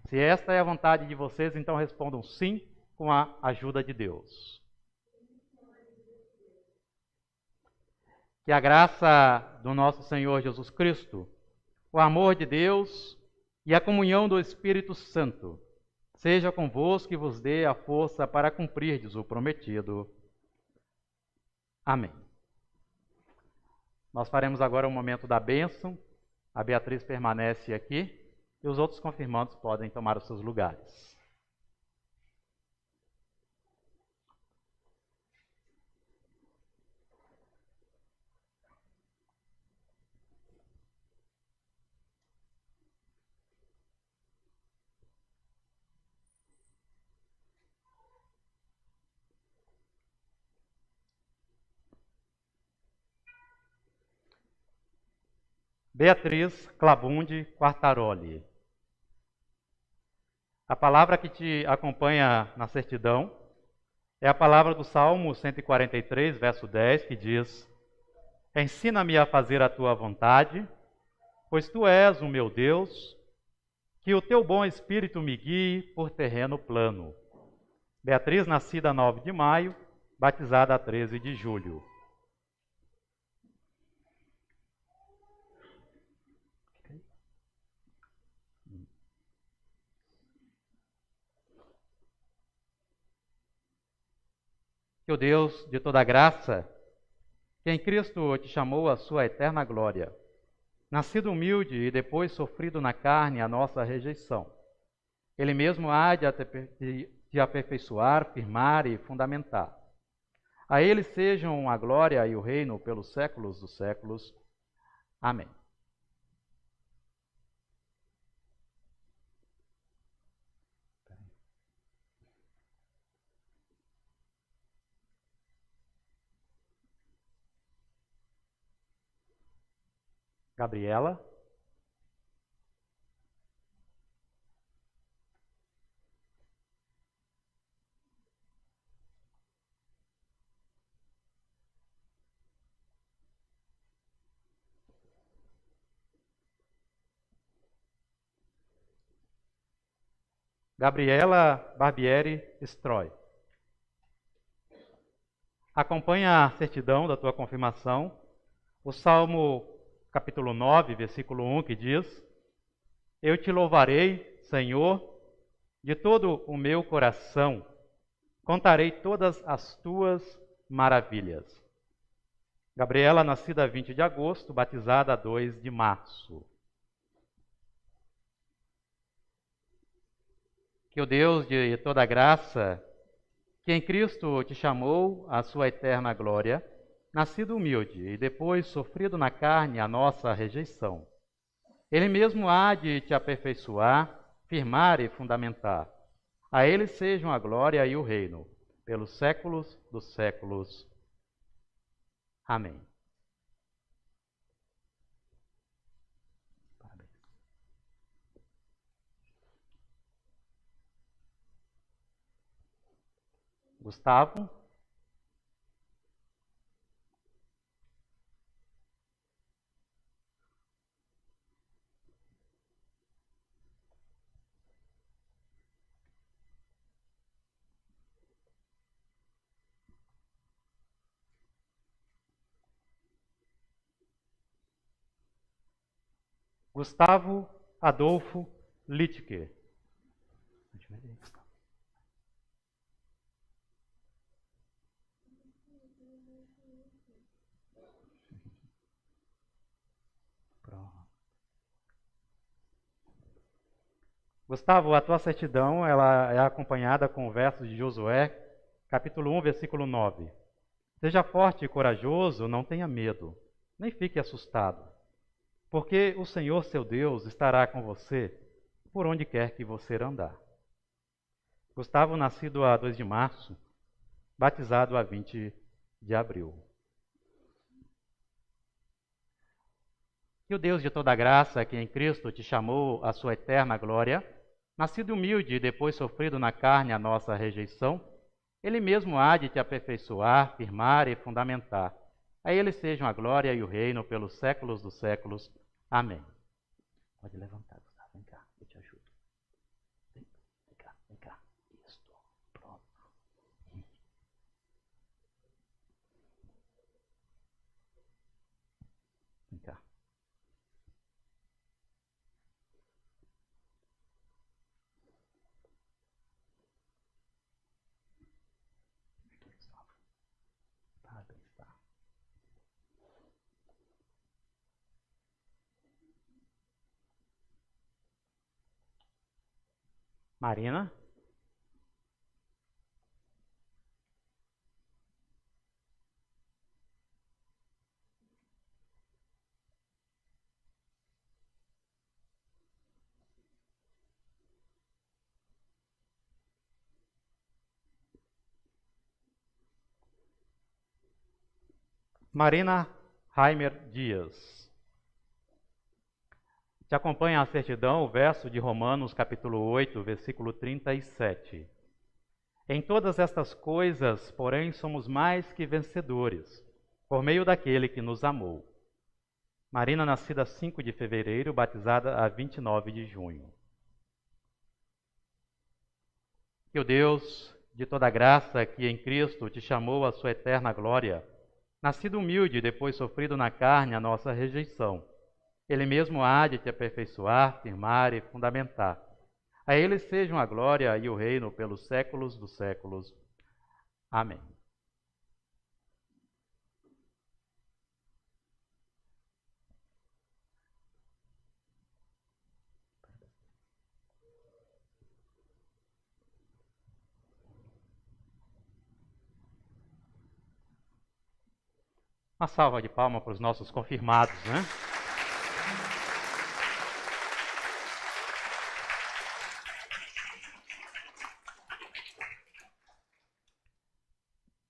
Se esta é a vontade de vocês, então respondam sim, com a ajuda de Deus. Que a graça do nosso Senhor Jesus Cristo, o amor de Deus e a comunhão do Espírito Santo seja convosco e vos dê a força para cumprirdes o prometido. Amém. Nós faremos agora o momento da bênção. A Beatriz permanece aqui e os outros confirmandos podem tomar os seus lugares. Beatriz Clabundi Quartaroli. A palavra que te acompanha na certidão é a palavra do Salmo 143, verso 10, que diz: Ensina-me a fazer a tua vontade, pois tu és o meu Deus, que o teu bom espírito me guie por terreno plano. Beatriz, nascida 9 de maio, batizada 13 de julho. Que o Deus de toda graça, que em Cristo te chamou à sua eterna glória, nascido humilde e depois sofrido na carne a nossa rejeição, Ele mesmo há de aperfeiçoar, firmar e fundamentar. A Ele sejam a glória e o reino pelos séculos dos séculos. Amém. Gabriela. Gabriela Barbieri Stroy. Acompanha a certidão da tua confirmação, o Salmo capítulo 9, versículo 1, que diz: Eu te louvarei, Senhor, de todo o meu coração, contarei todas as tuas maravilhas. Gabriela, nascida 20 de agosto, batizada 2 de março. Que o Deus de toda graça, que em Cristo te chamou à sua eterna glória, nascido humilde e depois sofrido na carne a nossa rejeição, Ele mesmo há de te aperfeiçoar, firmar e fundamentar. A Ele sejam a glória e o reino, pelos séculos dos séculos. Amém. Gustavo. Gustavo Adolfo Littke. Gustavo, a tua certidão ela é acompanhada com o verso de Josué, capítulo 1, versículo 9. Seja forte e corajoso, não tenha medo, nem fique assustado, porque o Senhor seu Deus estará com você por onde quer que você andar. Gustavo, nascido a 2 de março, batizado a 20 de abril. Que o Deus de toda graça, que em Cristo te chamou à sua eterna glória, nascido humilde e depois sofrido na carne a nossa rejeição, Ele mesmo há de te aperfeiçoar, firmar e fundamentar. A Ele sejam a glória e o reino pelos séculos dos séculos. Amém. Pode levantar, Gustavo. Vem cá, eu te ajudo. Vem cá, vem cá. Isso, pronto. Vem cá. Marina? Marina Raimer Dias. Te acompanha a certidão o verso de Romanos, capítulo 8, versículo 37. Em todas estas coisas, porém, somos mais que vencedores, por meio daquele que nos amou. Marina, nascida 5 de fevereiro, batizada a 29 de junho. Que o Deus de toda graça, que em Cristo te chamou à sua eterna glória, nascido humilde e depois sofrido na carne a nossa rejeição, Ele mesmo há de te aperfeiçoar, firmar e fundamentar. A Ele sejam a glória e o reino pelos séculos dos séculos. Amém. Uma salva de palmas para os nossos confirmados, né?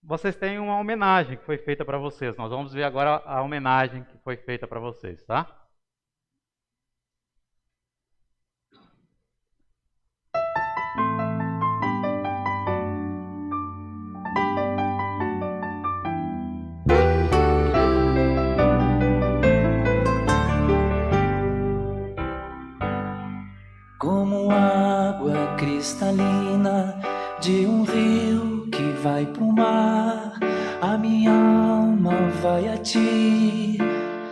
Vocês têm uma homenagem que foi feita para vocês. Nós vamos ver agora a homenagem que foi feita para vocês, tá? Como água cristalina de um rio que vai pro mar, a minha alma vai a ti,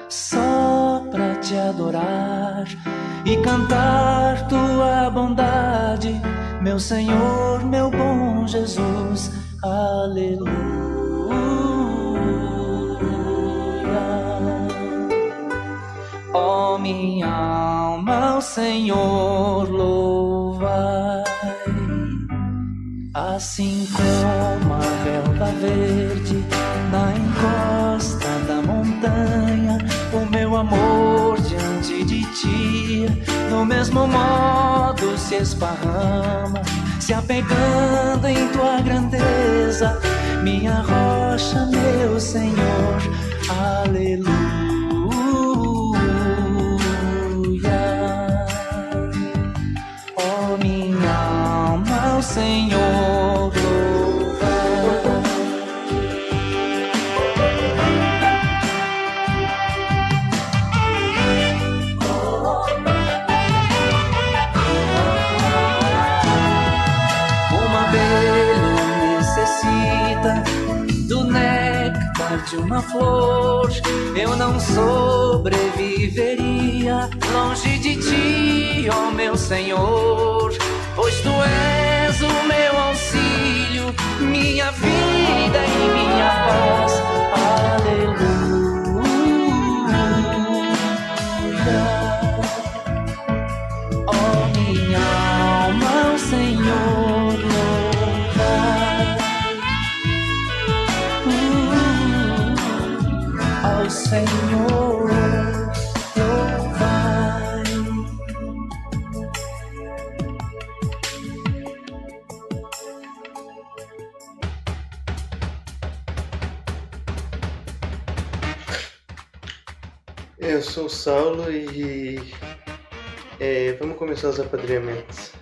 só pra te adorar e cantar tua bondade, meu Senhor, meu bom Jesus, aleluia. Ó minha alma, ao Senhor louvai. Assim como a relva verde na encosta da montanha, o meu amor diante de ti, do mesmo modo se esparrama, se apegando em tua grandeza, minha rocha, meu Senhor, aleluia. Ó minha alma, ao Senhor de uma flor, eu não sobreviveria longe de ti, ó meu Senhor, pois tu és o meu auxílio, minha vida e minha paz. Aleluia. Ó minha alma, o Senhor louvar. Ao Senhor louvai. Eu sou o Saulo e vamos começar os apadrinhamentos.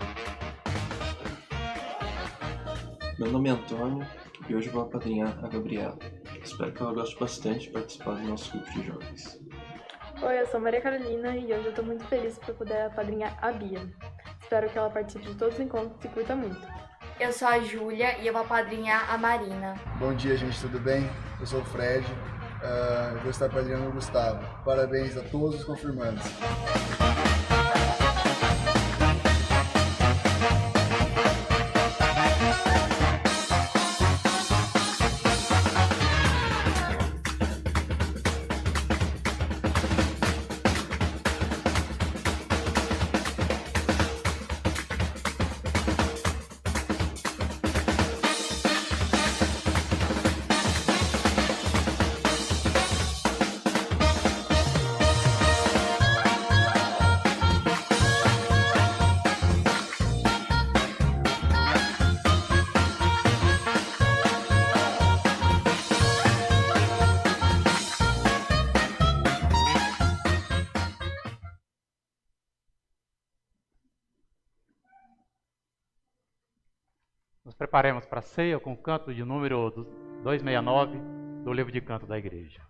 Meu nome é Antônio e hoje vou apadrinhar a Gabriela. Espero que ela goste bastante de participar do nosso grupo de jovens. Oi, eu sou Maria Carolina e hoje eu estou muito feliz por poder apadrinhar a Bia. Espero que ela participe de todos os encontros e curta muito. Eu sou a Júlia e eu vou apadrinhar a Marina. Bom dia, gente, tudo bem? Eu sou o Fred, eu vou estar apadrinhando o Gustavo. Parabéns a todos os confirmandos. Nos preparemos para a ceia com o canto de número 269 do livro de canto da igreja.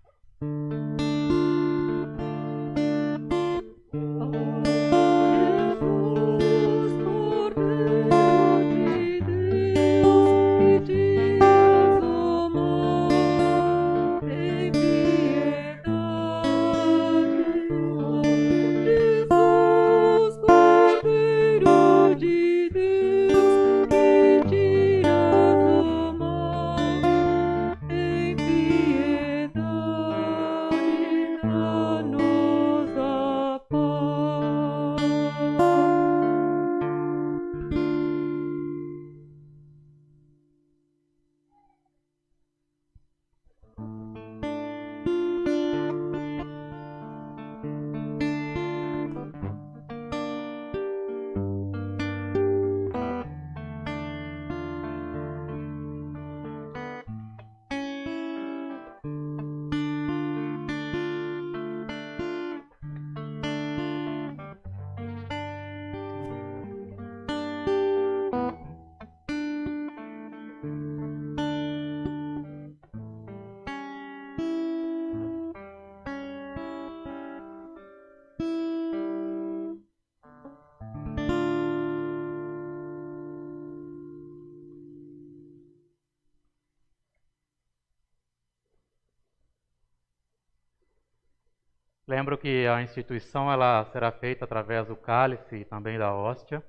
Lembro que a instituição ela será feita através do cálice e também da hóstia,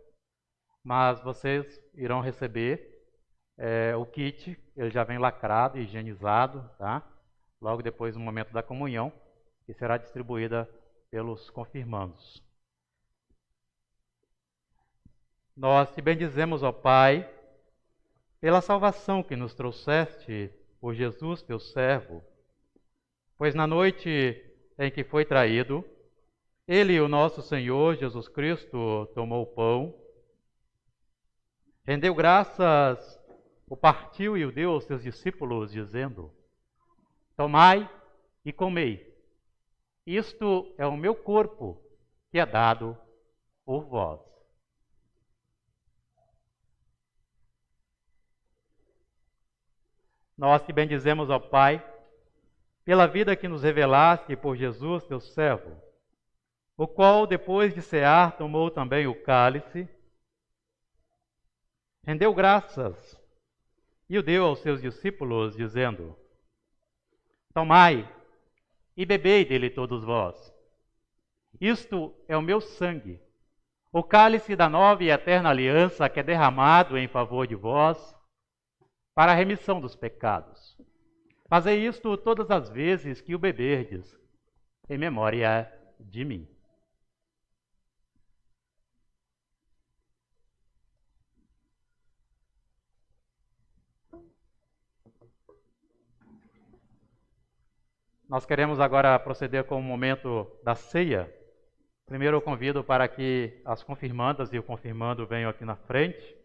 mas vocês irão receber o kit, ele já vem lacrado e higienizado, tá? Logo depois do momento da comunhão, que será distribuída pelos confirmandos. Nós te bendizemos, ó Pai, pela salvação que nos trouxeste por Jesus, teu servo, pois na noite em que foi traído, ele, o nosso Senhor Jesus Cristo, tomou o pão, rendeu graças, o partiu e o deu aos seus discípulos, dizendo: tomai e comei, isto é o meu corpo, que é dado por vós. Nós te bendizemos, ó Pai, pela vida que nos revelaste por Jesus, teu servo, o qual, depois de cear, tomou também o cálice, rendeu graças e o deu aos seus discípulos, dizendo: Tomai e bebei dele todos vós. Isto é o meu sangue, o cálice da nova e eterna aliança que é derramado em favor de vós para a remissão dos pecados. Fazei isto todas as vezes que o beberdes, em memória de mim. Nós queremos agora proceder com o momento da ceia. Primeiro eu convido para que as confirmandas e o confirmando venham aqui na frente.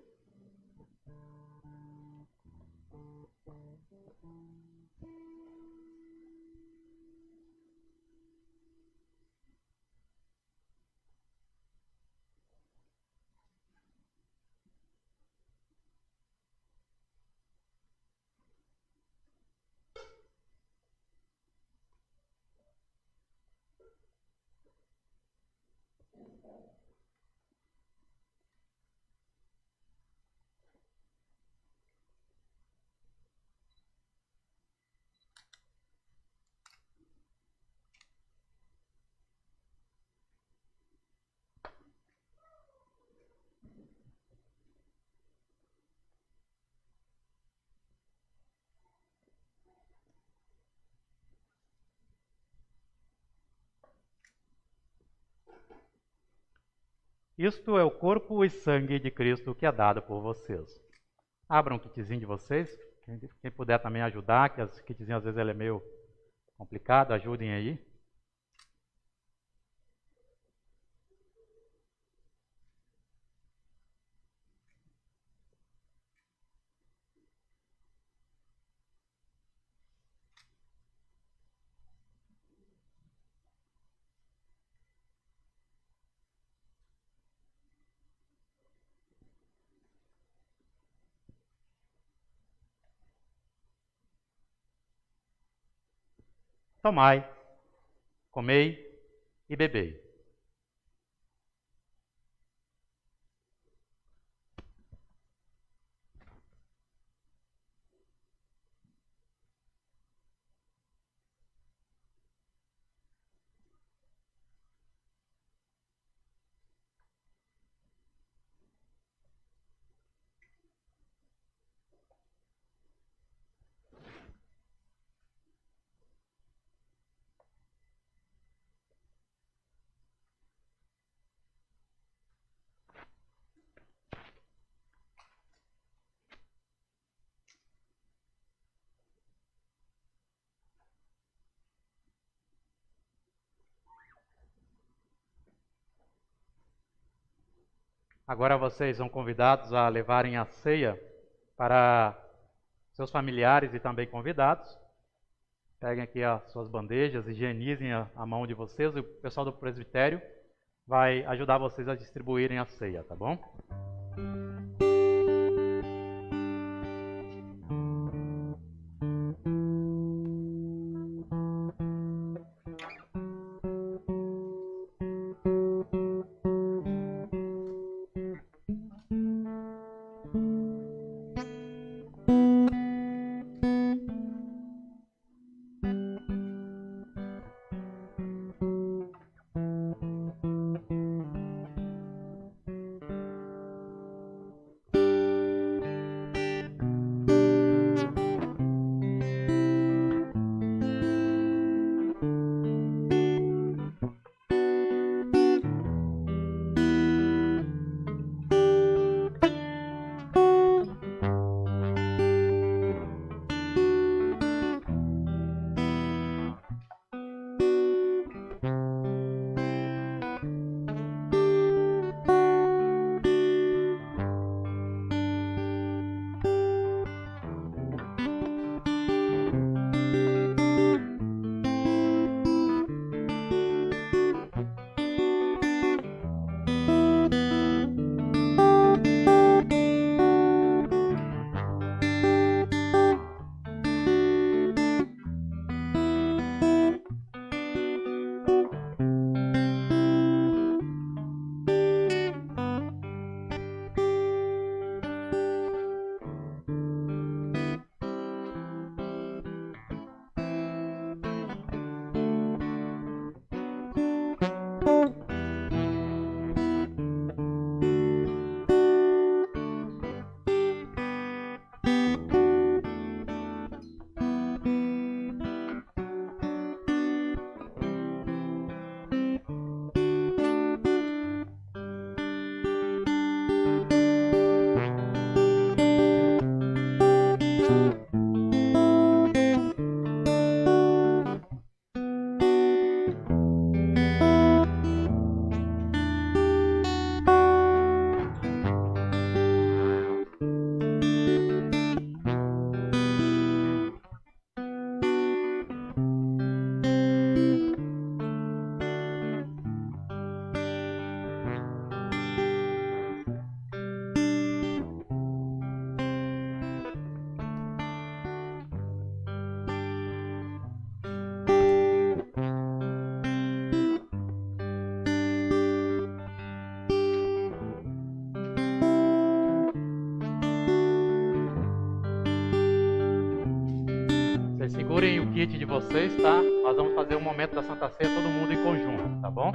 Isto é o corpo e sangue de Cristo que é dado por vocês. Abram o kitzinho de vocês. Quem puder também ajudar, que as kitzinho às vezes ele é meio complicado, ajudem aí. Tomai, comei e bebei. Agora vocês são convidados a levarem a ceia para seus familiares e também convidados. Peguem aqui as suas bandejas, higienizem a mão de vocês e o pessoal do presbitério vai ajudar vocês a distribuírem a ceia, tá bom? Vocês segurem o kit de vocês, tá? Nós vamos fazer um momento da Santa Ceia todo mundo em conjunto, tá bom?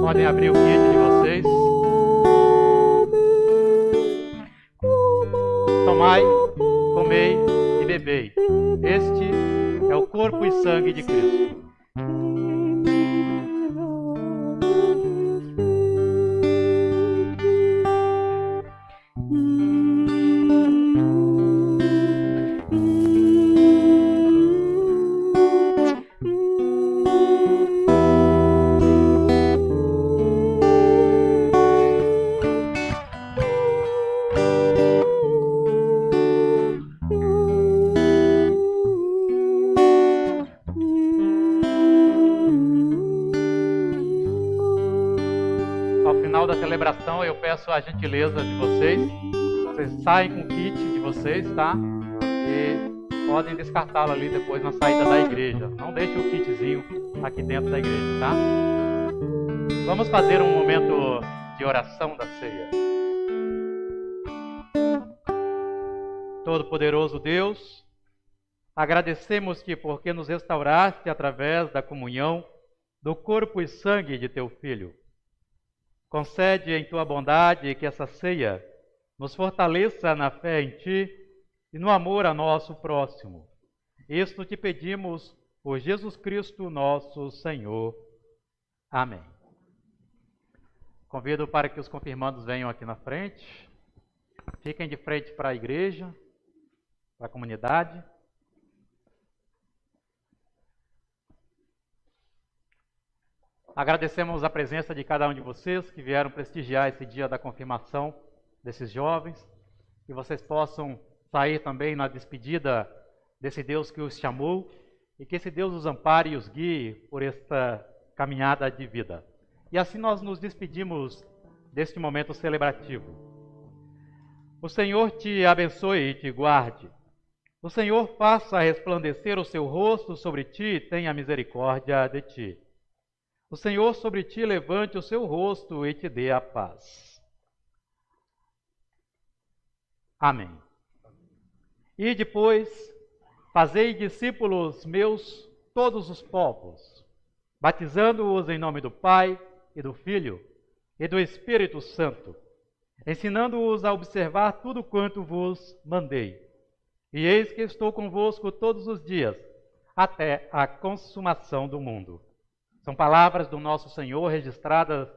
Podem abrir o kit de vocês. Tomai, comei e bebei. Este é o corpo e sangue de Cristo. Da celebração, eu peço a gentileza de vocês. Vocês saem com o kit de vocês, tá? E podem descartá-lo ali depois na saída da igreja. Não deixe o kitzinho aqui dentro da igreja, tá? Vamos fazer um momento de oração da ceia. Todo-Poderoso Deus, agradecemos-te porque nos restauraste através da comunhão do corpo e sangue de teu Filho. Concede em tua bondade que essa ceia nos fortaleça na fé em ti e no amor a nosso próximo. Isto te pedimos por Jesus Cristo, nosso Senhor. Amém. Convido para que os confirmandos venham aqui na frente. Fiquem de frente para a igreja, para a comunidade. Agradecemos a presença de cada um de vocês que vieram prestigiar esse dia da confirmação desses jovens. Que vocês possam sair também na despedida desse Deus que os chamou e que esse Deus os ampare e os guie por esta caminhada de vida. E assim nós nos despedimos deste momento celebrativo. O Senhor te abençoe e te guarde. O Senhor faça resplandecer o seu rosto sobre ti e tenha misericórdia de ti. O Senhor sobre ti levante o seu rosto e te dê a paz. Amém. E depois, fazei discípulos meus todos os povos, batizando-os em nome do Pai e do Filho e do Espírito Santo, ensinando-os a observar tudo quanto vos mandei. E eis que estou convosco todos os dias, até a consumação do mundo. São palavras do nosso Senhor registradas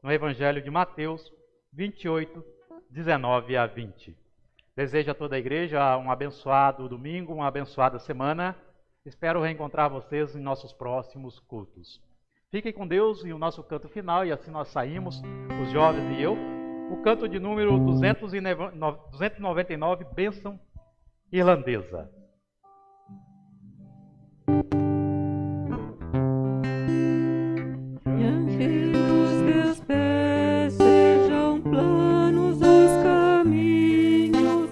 no Evangelho de Mateus 28, 19 a 20. Desejo a toda a igreja um abençoado domingo, uma abençoada semana. Espero reencontrar vocês em nossos próximos cultos. Fiquem com Deus e o nosso canto final, e assim nós saímos, os jovens e eu, o canto de número 299, Bênção Irlandesa. Diante dos teus pés sejam planos os caminhos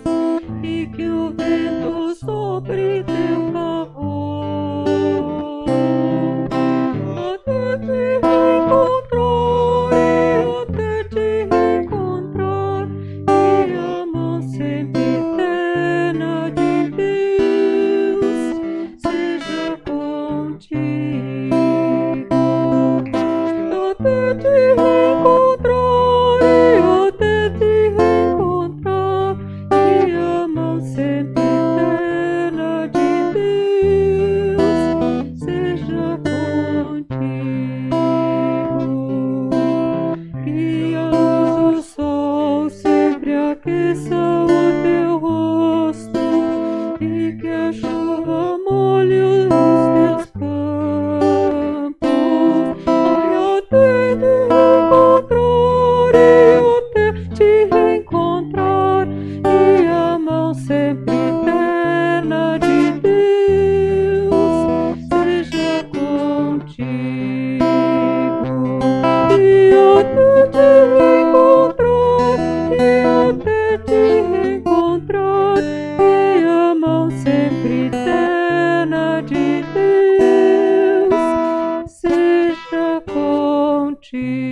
e que o vento sopre teu favor. Até te reencontrar e a mão sempre eterna de Deus seja contigo. Até te reencontrar e a mão sempre eterna de Deus seja contigo. Que a luz do sol sempre aqueça o teu rosto e que a chuva molhe os teus campos. Thank you.